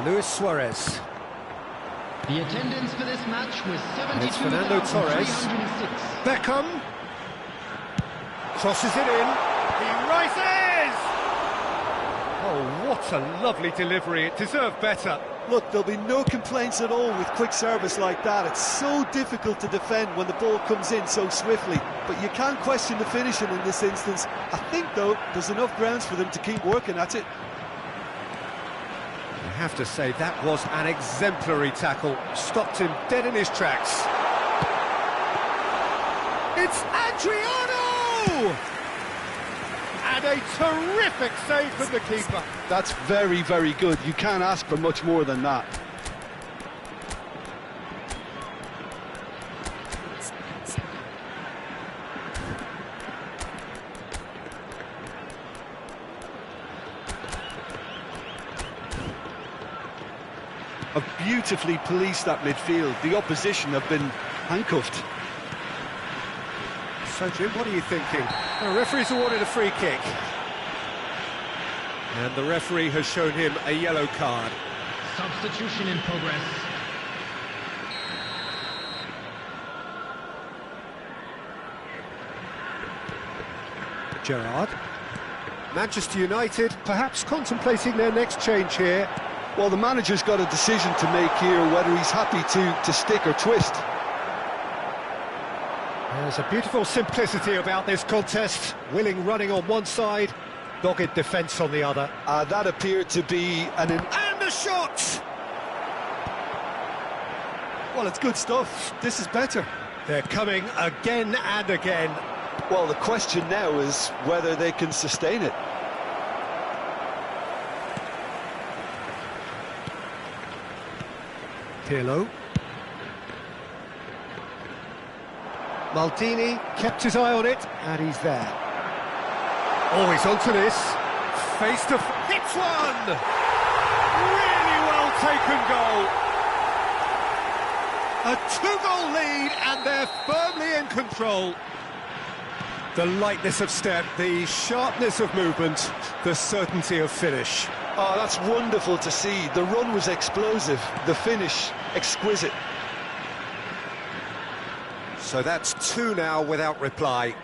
Speaker 1: Luis Suarez.
Speaker 5: The attendance for this match was
Speaker 1: It's Fernando Torres.
Speaker 5: 72,306.
Speaker 1: Beckham. Crosses it in. He rises! Oh, what a lovely delivery. It deserved better.
Speaker 4: Look, there'll be no complaints at all with quick service like that. It's so difficult to defend when the ball comes in so swiftly. But you can't question the finishing in this instance. I think, though, there's enough grounds for them to keep working at it.
Speaker 1: I have to say, that was an exemplary tackle. Stopped him dead in his tracks. It's Adriano! And a terrific save from the keeper.
Speaker 4: That's very, very good. You can't ask for much more than that. Have beautifully policed that midfield. The opposition have been handcuffed.
Speaker 1: So, Jim, what are you thinking? The referee's awarded a free kick. And the referee has shown him a yellow card.
Speaker 5: Substitution in progress.
Speaker 1: Gerrard. Manchester United perhaps contemplating their next change here.
Speaker 4: Well, the manager's got a decision to make here, whether he's happy to stick or twist.
Speaker 1: There's a beautiful simplicity about this contest. Willing running on one side, dogged defence on the other.
Speaker 4: That appeared to be
Speaker 1: And the shot!
Speaker 4: Well, it's good stuff. This is better.
Speaker 1: They're coming again and again.
Speaker 4: Well, the question now is whether they can sustain it.
Speaker 1: Pirlo. Maldini kept his eye on it, and he's there. Oh, he's onto this. Face to... hits one! Really well taken goal. A 2-goal lead, and they're firmly in control. The lightness of step, the sharpness of movement, the certainty of finish.
Speaker 4: Oh, that's wonderful to see. The run was explosive, the finish exquisite.
Speaker 1: So that's 2 now without reply.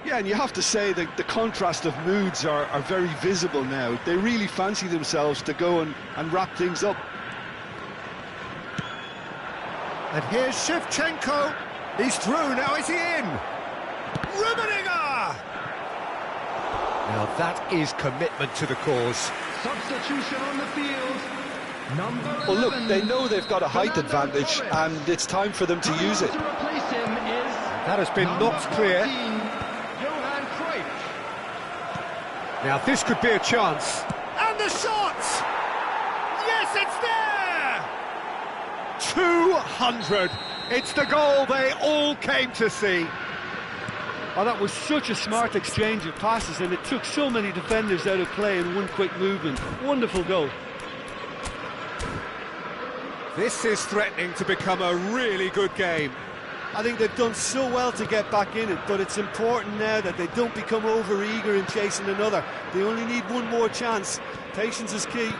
Speaker 4: Yeah, and you have to say that the contrast of moods are very visible now. They really fancy themselves to go and wrap things up.
Speaker 1: And here's Shevchenko. He's through, now is he in? Rummenigge! Now that is commitment to the cause.
Speaker 5: Substitution on the field. Number 11.
Speaker 4: Well, look, they know they've got a height advantage, and it's time for them to use it.
Speaker 5: To replace him is
Speaker 1: That has been knocked clear.
Speaker 5: 14, Johan Cruyff.
Speaker 1: Now this could be a chance. And the shot! Yes, it's there! 200. It's the goal they all came to see.
Speaker 6: Oh, that was such a smart exchange of passes, and it took so many defenders out of play in one quick movement. Wonderful goal.
Speaker 1: This is threatening to become a really good game.
Speaker 6: I think they've done so well to get back in it, but it's important now that they don't become over-eager in chasing another. They only need one more chance. Patience is key.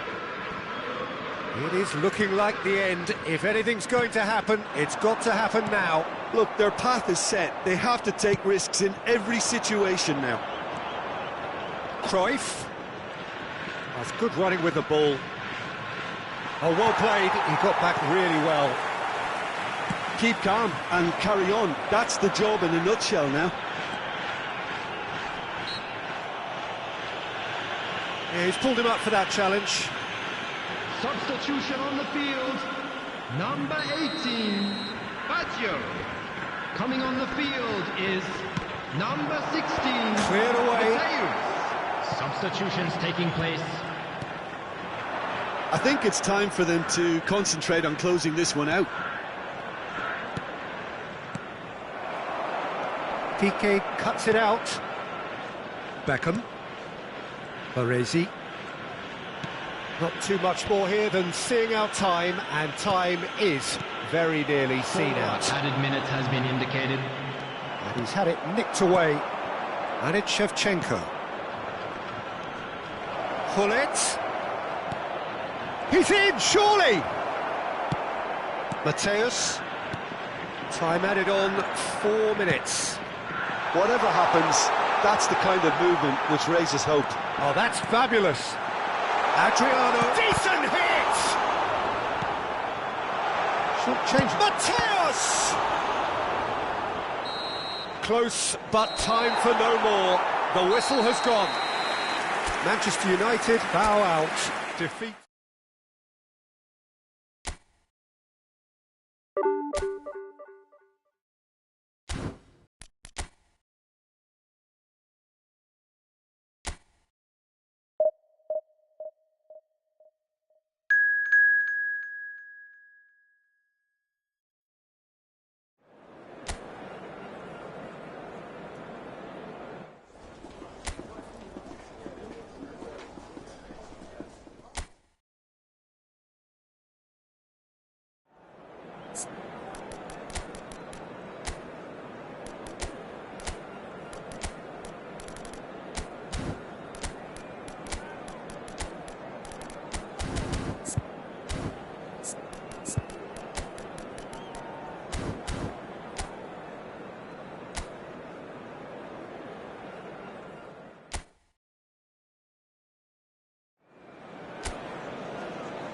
Speaker 1: It is looking like the end. If anything's going to happen, it's got to happen now.
Speaker 4: Look, their path is set. They have to take risks in every situation now.
Speaker 1: Cruyff. That's good running with the ball. Oh, well played. He got back really well.
Speaker 4: Keep calm and carry on. That's the job in a nutshell now.
Speaker 1: Yeah, he's pulled him up for that challenge.
Speaker 5: Substitution on the field. Number 18, Baggio. Coming on the field is number 16.
Speaker 1: Cleared away.
Speaker 5: Mateus. Substitutions taking place.
Speaker 4: I think it's time for them to concentrate on closing this one out.
Speaker 1: Piqué cuts it out. Beckham. Baresi. Not too much more here than seeing out time, and time is very nearly seen out.
Speaker 5: Added minutes has been indicated.
Speaker 1: And he's had it nicked away. And it's Shevchenko. Hullet. He's in, surely! Mateus. Time added on 4 minutes.
Speaker 4: Whatever happens, that's the kind of movement which raises hope.
Speaker 1: Oh, that's fabulous. Adriano. Decent hit! Short change. Mateus! Close, but time for no more. The whistle has gone. Manchester United bow out. Defeat.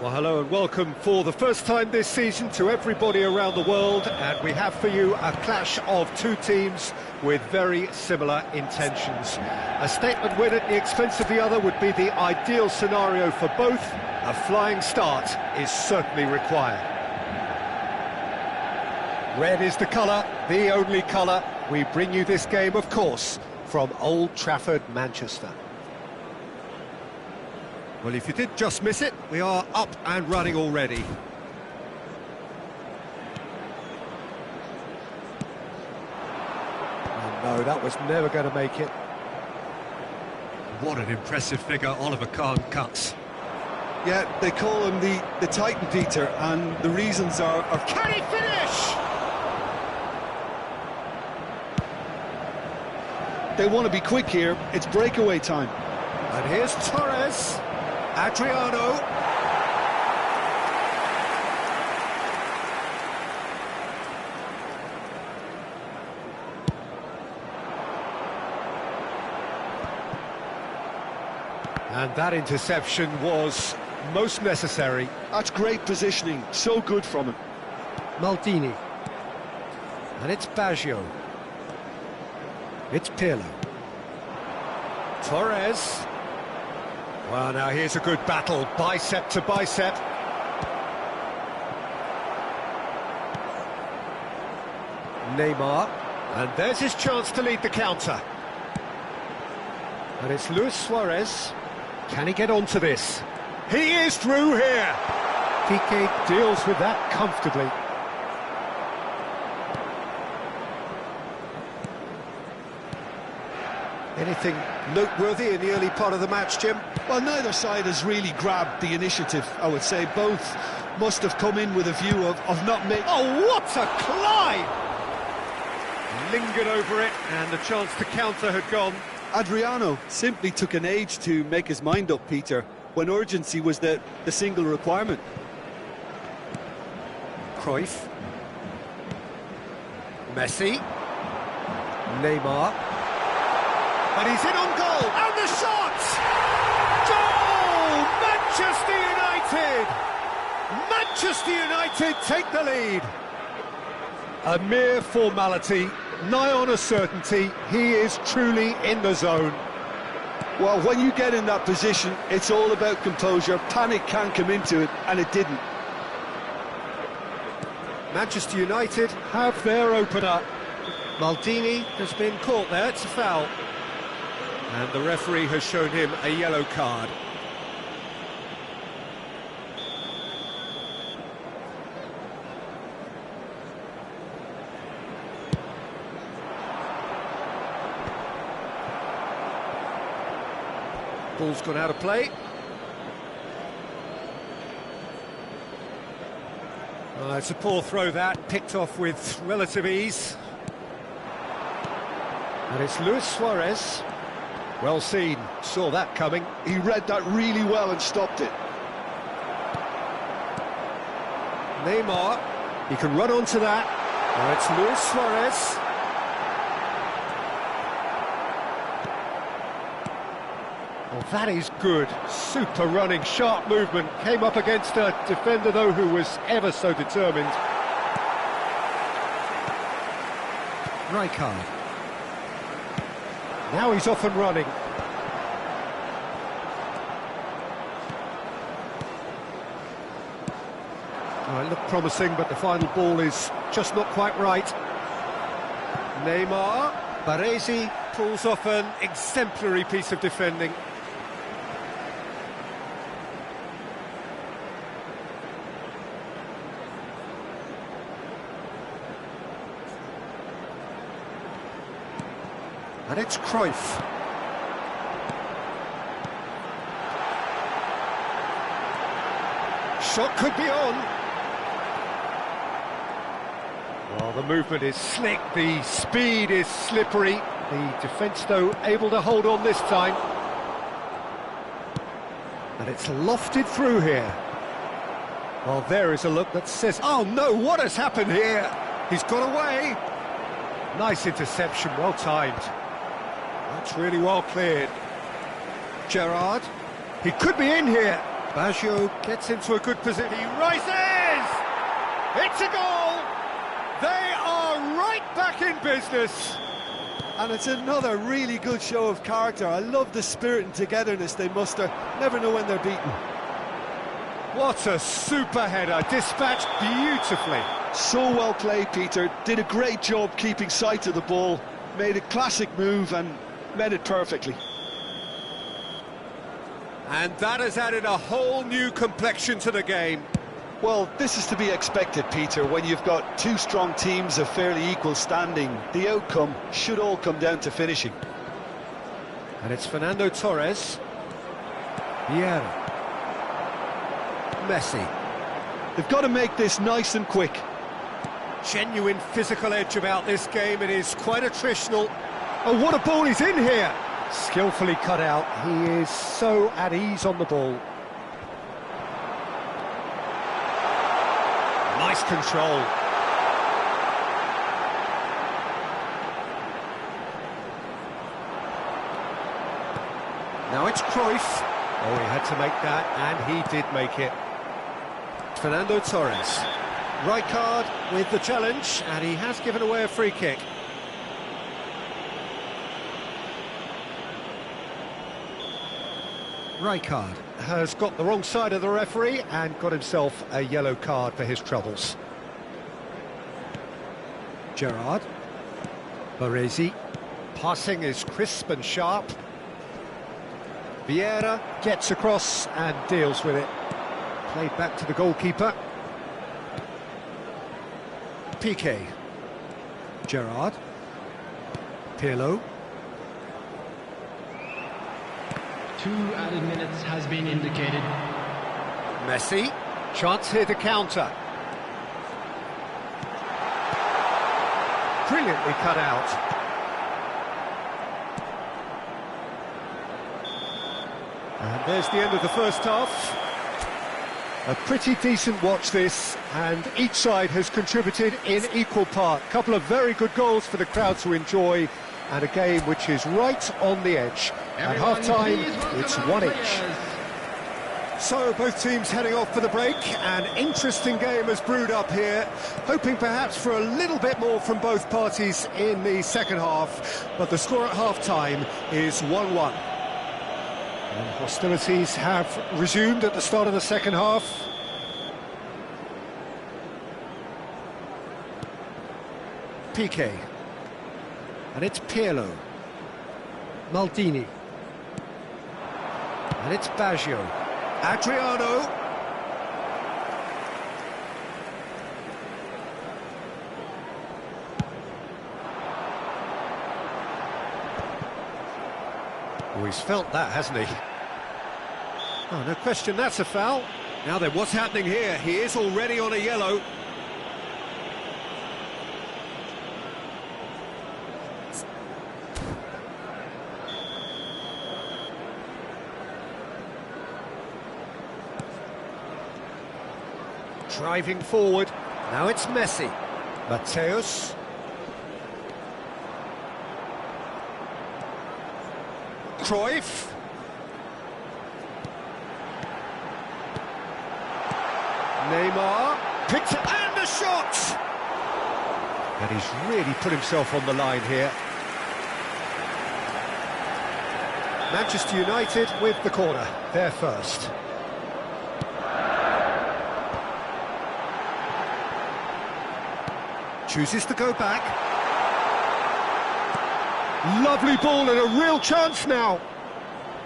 Speaker 1: Well, hello and welcome for the first time this season to everybody around the world, and we have for you a clash of two teams with very similar intentions. A statement win at the expense of the other would be the ideal scenario for both. A flying start is certainly required. Red is the colour, the only colour. We bring you this game, of course, from Old Trafford, Manchester. Well, if you did just miss it, we are up and running already. Oh no, that was never going to make it. What an impressive figure Oliver Kahn cuts.
Speaker 4: Yeah, they call him the Titan, Peter, and the reasons are...
Speaker 1: Can he finish?
Speaker 4: They want to be quick here. It's breakaway time.
Speaker 1: And here's Torres. Adriano. And that interception was most necessary.
Speaker 4: That's great positioning. So good from him.
Speaker 1: Maldini. And it's Baggio. It's Pirlo. Torres. Well, now here's a good battle, bicep to bicep. Neymar. And there's his chance to lead the counter. And it's Luis Suarez. Can he get onto this? He is through here! Piqué deals with that comfortably. Anything noteworthy in the early part of the match, Jim?
Speaker 4: Well, neither side has really grabbed the initiative, I would say. Both must have come in with a view of not making...
Speaker 1: Oh, what a climb! Lingered over it, and the chance to counter had gone.
Speaker 6: Adriano simply took an age to make his mind up, Peter, when urgency was the single requirement.
Speaker 1: Cruyff. Messi. Neymar. And he's in on goal, and the shot! Goal! Manchester United! Manchester United take the lead. A mere formality, nigh on a certainty, he is truly in the zone.
Speaker 4: Well, when you get in that position, it's all about composure. Panic can come into it, and it didn't.
Speaker 1: Manchester United have their opener. Maldini has been caught there, it's a foul. And the referee has shown him a yellow card. Ball's gone out of play. It's a poor throw that, picked off with relative ease. And it's Luis Suarez. Well seen, saw that coming.
Speaker 4: He read that really well and stopped it.
Speaker 1: Neymar, he can run onto that. Now it's Luis Suarez. Well, that is good. Super running, sharp movement. Came up against a defender, though, who was ever so determined. Rijkaard. Now he's off and running. Well, it looked promising, but the final ball is just not quite right. Neymar. Baresi pulls off an exemplary piece of defending. And it's Cruyff. Shot could be on. Well, the movement is slick, the speed is slippery. The defence, though, able to hold on this time. And it's lofted through here. Well, there is a look that says, oh no, what has happened here? He's got away. Nice interception, well timed. That's really well cleared. Gerrard, he could be in here. Baggio gets into a good position. He rises! It's a goal! They are right back in business.
Speaker 6: And it's another really good show of character. I love the spirit and togetherness they muster. Never know when they're beaten.
Speaker 1: What a super header, dispatched beautifully.
Speaker 4: So well played, Peter. Did a great job keeping sight of the ball. Made a classic move and met it perfectly.
Speaker 1: And that has added a whole new complexion to the game.
Speaker 4: Well, this is to be expected, Peter, when you've got two strong teams of fairly equal standing. The outcome should all come down to finishing.
Speaker 1: And it's Fernando Torres. Vieira. Messi.
Speaker 4: They've got to make this nice and quick.
Speaker 1: Genuine physical edge about this game. It is quite attritional. Oh, what a ball he's in here! Skillfully cut out. He is so at ease on the ball. Nice control. Now it's Cruyff. Oh, he had to make that, and he did make it. Fernando Torres. Rijkaard with the challenge, and he has given away a free kick. Rijkaard has got the wrong side of the referee and got himself a yellow card for his troubles. Gerrard. Baresi. Passing is crisp and sharp. Vieira gets across and deals with it. Played back to the goalkeeper. Piqué. Gerrard. Pirlo.
Speaker 5: 2 added minutes has been indicated.
Speaker 1: Messi. Chance here to counter. Brilliantly cut out. And there's the end of the first half. A pretty decent watch this, and each side has contributed in equal part. A couple of very good goals for the crowd to enjoy, and a game which is right on the edge. At half-time, it's 1 each. So, both teams heading off for the break. An interesting game has brewed up here, hoping perhaps for a little bit more from both parties in the second half, but the score at half-time is 1-1. And hostilities have resumed at the start of the second half. Piqué. And it's Pirlo. Maldini. And it's Baggio. Adriano. Oh, he's felt that, hasn't he? Oh, no question, that's a foul. Now then, what's happening here? He is already on a yellow. Driving forward. Now it's Messi. Mateus. Cruyff. Neymar. Picked it, and the shot! And he's really put himself on the line here. Manchester United with the corner. They're first. Chooses to go back. Lovely ball and a real chance now.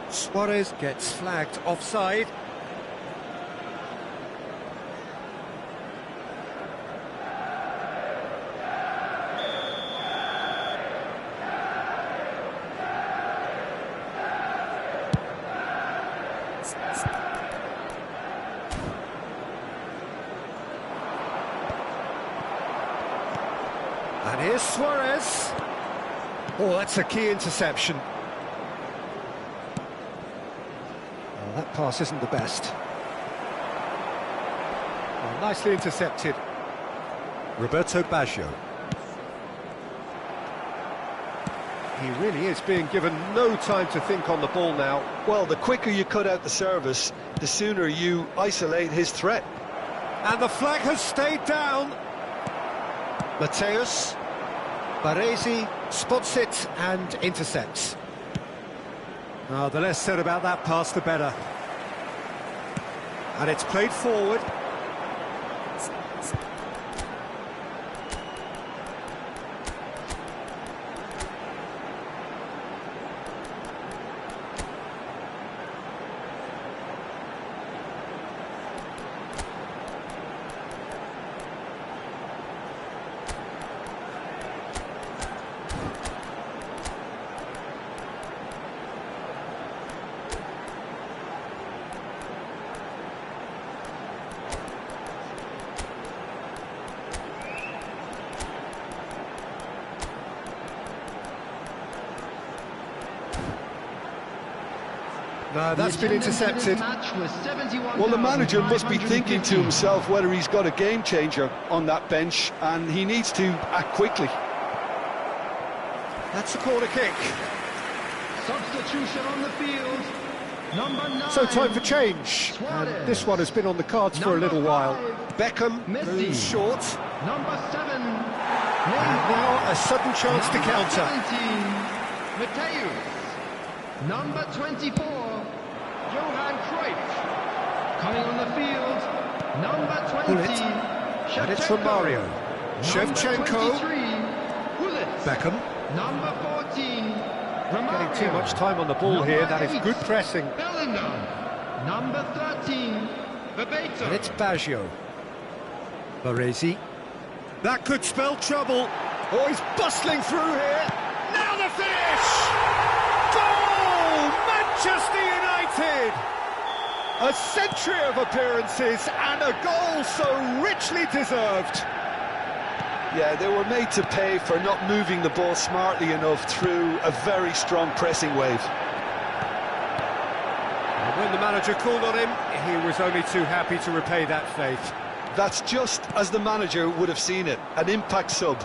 Speaker 1: Suarez gets flagged offside. And here's Suarez. Oh, that's a key interception. Oh, that pass isn't the best. Oh, nicely intercepted. Roberto Baggio. He really is being given no time to think on the ball now.
Speaker 4: Well, the quicker you cut out the service, the sooner you isolate his threat.
Speaker 1: And the flag has stayed down. Mateus. Baresi spots it and intercepts. Oh, the less said about that pass, the better. And it's played forward. No, that's been intercepted.
Speaker 4: Well, the manager must be thinking to himself whether he's got a game changer on that bench, and he needs to act quickly.
Speaker 1: That's a corner kick.
Speaker 5: Substitution on the field. Number 9.
Speaker 1: So time for change. And this one has been on the cards for a little while. Beckham moves short.
Speaker 5: Number 7.
Speaker 1: And now a sudden chance to counter.
Speaker 5: 19. Mateus. Number 24. Johan Cruyff. Coming on the field. Number 20.
Speaker 1: Bullet. And it's from Mario. Shevchenko. Beckham.
Speaker 5: Number 14.
Speaker 1: Getting too much time on the ball here. That is good pressing.
Speaker 5: Bellingham. Number 13. Bebeto.
Speaker 1: And it's Baggio. Baresi. That could spell trouble. Oh, he's bustling through here. Now the finish! Goal! Manchester United! A century of appearances and a goal so richly deserved.
Speaker 4: Yeah, they were made to pay for not moving the ball smartly enough through a very strong pressing wave.
Speaker 1: And when the manager called on him, he was only too happy to repay that faith.
Speaker 4: That's just as the manager would have seen it, an impact sub.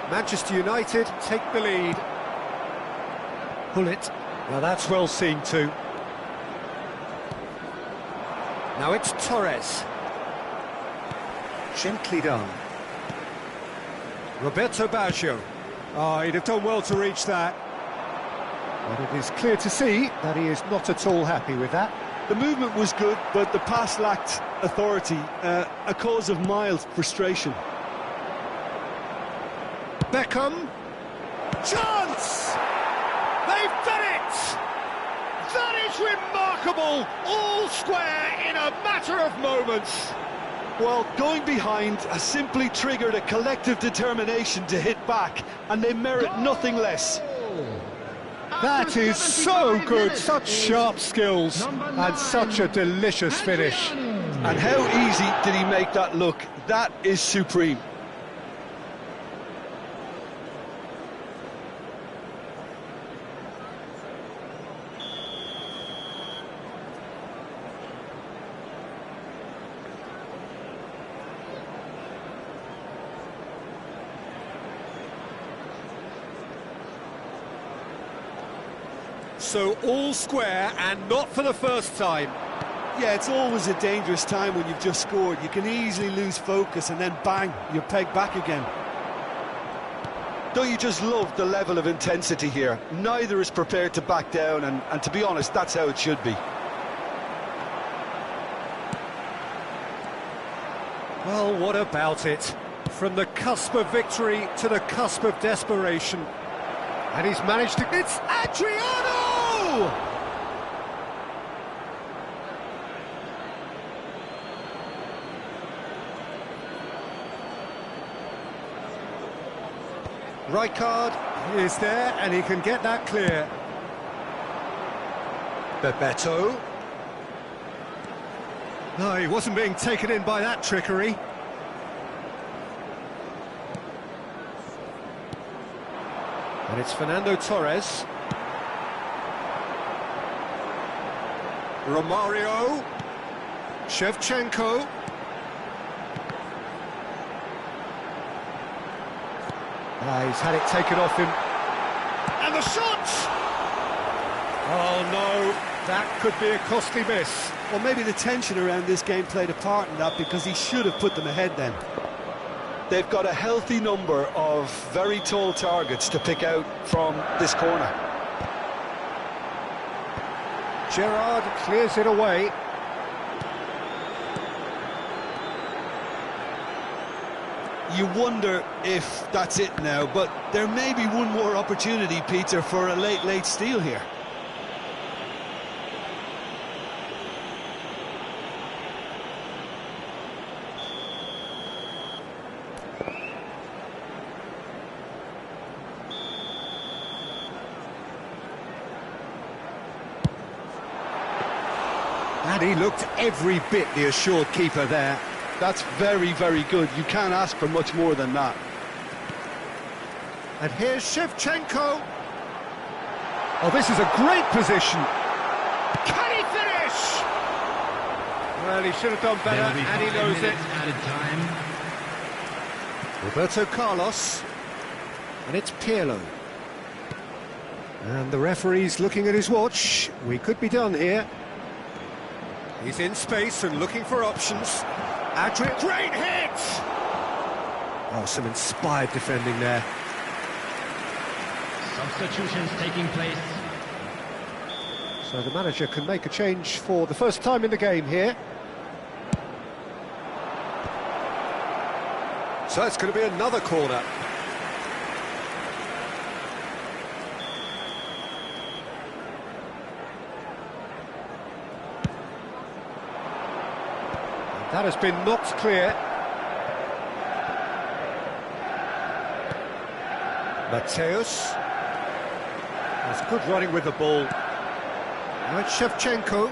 Speaker 1: Manchester United take the lead. Bullet. Now that's well seen too. Now it's Torres. Gently done. Roberto Baggio. Oh, he'd have done well to reach that. But it is clear to see that he is not at all happy with that.
Speaker 6: The movement was good, but the pass lacked authority, a cause of mild frustration.
Speaker 1: Beckham. Chance! They've done it! That is remarkable! All square in a matter of moments.
Speaker 4: Well, going behind has simply triggered a collective determination to hit back, and they merit nothing less.
Speaker 1: That is so good, such sharp skills, and such a delicious finish.
Speaker 4: And how easy did he make that look? That is supreme.
Speaker 1: So all square and not for the first time.
Speaker 6: Yeah, it's always a dangerous time when you've just scored. You can easily lose focus and then bang, you're pegged back again.
Speaker 4: Don't you just love the level of intensity here? Neither is prepared to back down, and to be honest, that's how it should be.
Speaker 1: Well, what about it? From the cusp of victory to the cusp of desperation. And he's managed to... It's Adriano! Rijkaard is there, and he can get that clear. Bebeto. No, he wasn't being taken in by that trickery. And it's Fernando Torres. Romario. Shevchenko. He's had it taken off him. And the shot! Oh no, that could be a costly miss.
Speaker 6: Well, maybe the tension around this game played a part in that, because he should have put them ahead then.
Speaker 4: They've got a healthy number of very tall targets to pick out from this corner.
Speaker 1: Gerrard clears it away.
Speaker 6: You wonder if that's it now, but there may be one more opportunity, Peter, for a late steal here.
Speaker 1: And he looked every bit the assured keeper there.
Speaker 4: That's very, very good. You can't ask for much more than that.
Speaker 1: And here's Shevchenko. Oh, this is a great position. Can he finish? Well, he should have done better, and he knows it.
Speaker 5: Added time.
Speaker 1: Roberto Carlos, and it's Pirlo. And the referee's looking at his watch. We could be done here. He's in space and looking for options. Adrian, great hit! Oh, some inspired defending there.
Speaker 5: Substitutions taking place.
Speaker 1: So the manager can make a change for the first time in the game here. So it's going to be another corner. And that has been knocked clear. Mateus. That's good running with the ball. Now it's Shevchenko.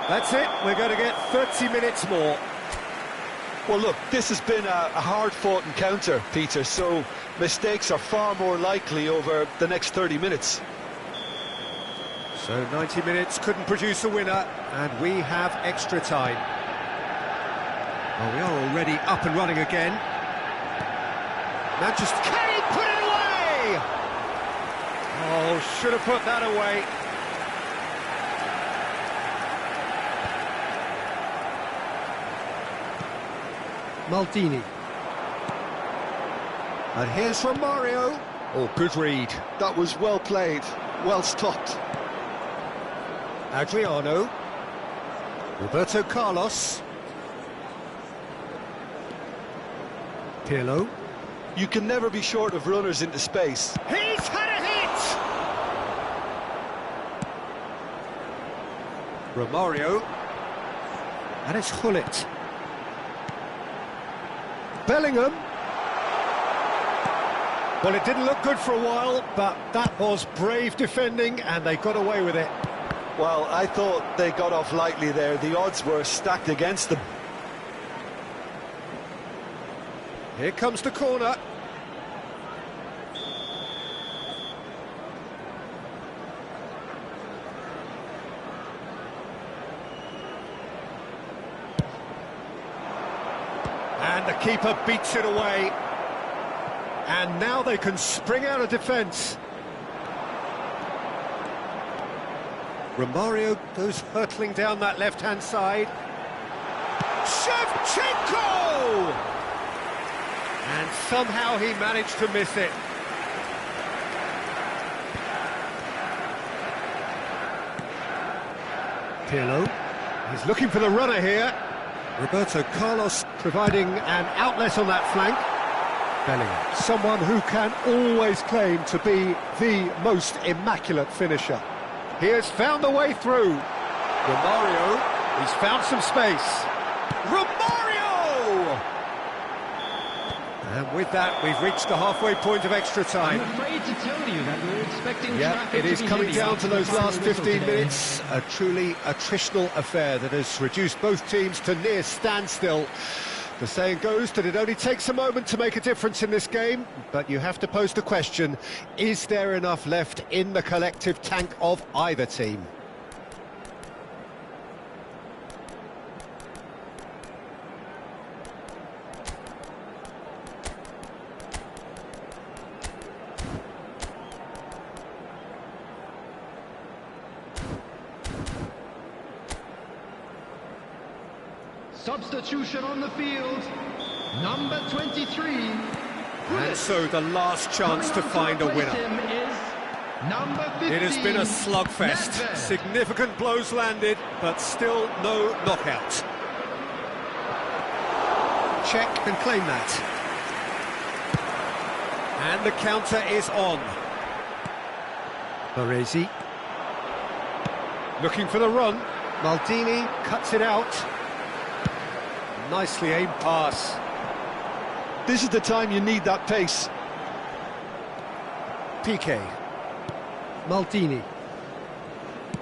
Speaker 1: That's it, we're going to get 30 minutes more.
Speaker 4: Well, look, this has been a hard-fought encounter, Peter, so mistakes are far more likely over the next 30 minutes.
Speaker 1: So 90 minutes couldn't produce a winner, and we have extra time. Well, we are already up and running again. Manchester, can he put it away? Oh, should have put that away. Maldini. And here's Romario. Oh, good read.
Speaker 4: That was well played, well stopped.
Speaker 1: Adriano. Roberto Carlos. Pirlo.
Speaker 4: You can never be short of runners into space.
Speaker 1: He's had a hit! Romario. And it's Hullet. Bellingham. Well, it didn't look good for a while, but that was brave defending, and they got away with it.
Speaker 4: Well, I thought they got off lightly there. The odds were stacked against them.
Speaker 1: Here comes the corner. And the keeper beats it away. And now they can spring out of defence. Romario goes hurtling down that left-hand side. Shevchenko! And somehow he managed to miss it. Pirlo. He's looking for the runner here. Roberto Carlos providing an outlet on that flank. Bellingham, someone who can always claim to be the most immaculate finisher. He has found the way through. Romario, he's found some space. Romario! And with that, we've reached the halfway point of extra time.
Speaker 5: I'm afraid to tell you that we're expecting traffic
Speaker 1: it is
Speaker 5: to be
Speaker 1: coming
Speaker 5: heavy
Speaker 1: down
Speaker 5: after
Speaker 1: to those
Speaker 5: the final
Speaker 1: last
Speaker 5: whistle
Speaker 1: 15
Speaker 5: today.
Speaker 1: minutes. A truly attritional affair that has reduced both teams to near standstill. The saying goes that it only takes a moment to make a difference in this game, but you have to pose the question, is there enough left in the collective tank of either team?
Speaker 5: Substitution on the field, number 23.
Speaker 1: And so the last chance to find a winner.
Speaker 5: Number 15,
Speaker 1: It has been a slugfest.
Speaker 5: Nedved.
Speaker 1: Significant blows landed, but still no knockout. Check and claim that. And the counter is on. Baresi. Looking for the run. Maldini cuts it out. Nicely aimed pass.
Speaker 4: This is the time you need that pace.
Speaker 1: Piqué. Maldini.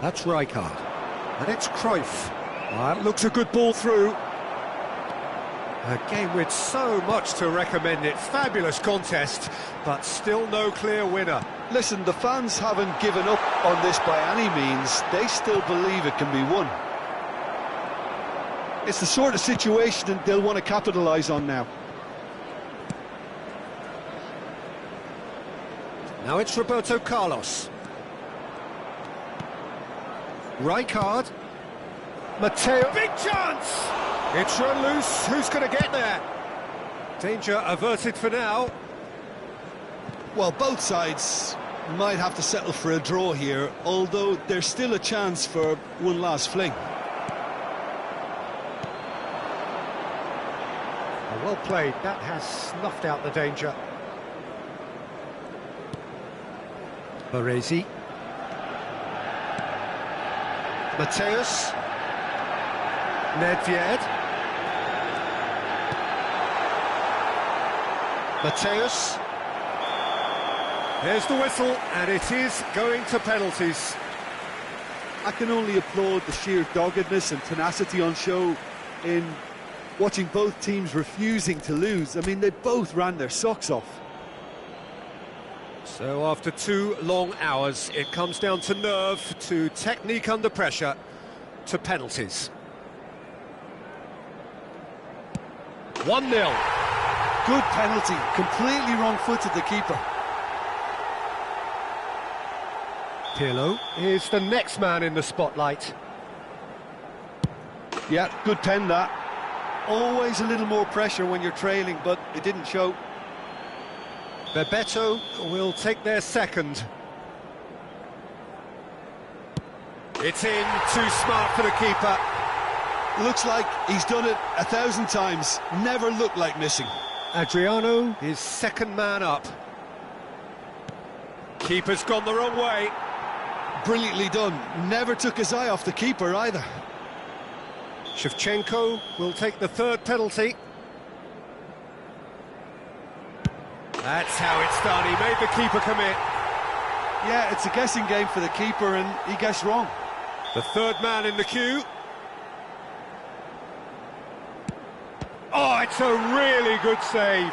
Speaker 1: That's Rijkaard. And it's Cruyff. That looks a good ball through. A game with so much to recommend it. Fabulous contest, but still no clear winner.
Speaker 4: Listen, the fans haven't given up on this by any means. They still believe it can be won. It's the sort of situation that they'll want to capitalise on now.
Speaker 1: Now it's Roberto Carlos. Rijkaard. Matteo. Big chance! It's run loose. Who's going to get there? Danger averted for now.
Speaker 4: Well, both sides might have to settle for a draw here, although there's still a chance for one last fling.
Speaker 1: Well played. That has snuffed out the danger. Baresi. Mateus. Nedved. Mateus. There's the whistle, and it is going to penalties.
Speaker 6: I can only applaud the sheer doggedness and tenacity on show in watching both teams refusing to lose. I mean, they both ran their socks off.
Speaker 1: So after 2 long hours, it comes down to nerve, to technique under pressure, to penalties. 1-0.
Speaker 6: Good penalty, completely wrong-footed the keeper.
Speaker 1: Pirlo is the next man in the spotlight.
Speaker 6: Yeah, good pen that. Always a little more pressure when you're trailing, but it didn't show.
Speaker 1: Bebeto will take their second. It's in, too smart for the keeper.
Speaker 4: Looks like he's done it 1,000 times. Never looked like missing.
Speaker 1: Adriano is second man up. Keeper's gone the wrong way.
Speaker 4: Brilliantly done. Never took his eye off the keeper either.
Speaker 1: Shevchenko will take the third penalty. That's how it's done. He made the keeper commit.
Speaker 6: Yeah, it's a guessing game for the keeper, and he guessed wrong.
Speaker 1: The third man in the queue. Oh, it's a really good save.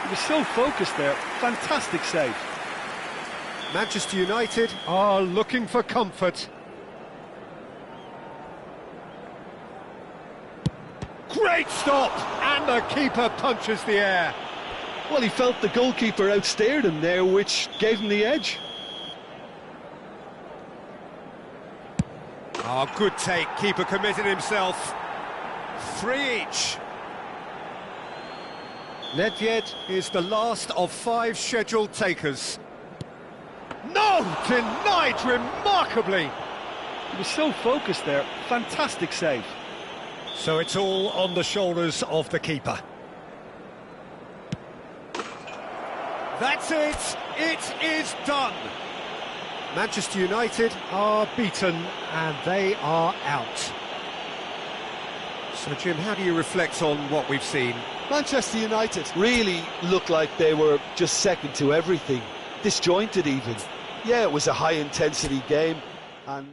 Speaker 6: He was so focused there. Fantastic save.
Speaker 1: Manchester United are looking for comfort. Great stop! And the keeper punches the air.
Speaker 4: Well, he felt the goalkeeper outstared him there, which gave him the edge.
Speaker 1: Oh, good take. Keeper committed himself. 3 each. Nedved is the last of 5 scheduled takers. No! Denied remarkably!
Speaker 6: He was so focused there. Fantastic save.
Speaker 1: So it's all on the shoulders of the keeper. That's it! It is done! Manchester United are beaten and they are out. So, Jim, how do you reflect on what we've seen?
Speaker 4: Manchester United really looked like they were just second to everything. Disjointed even. Yeah, it was a high-intensity game, and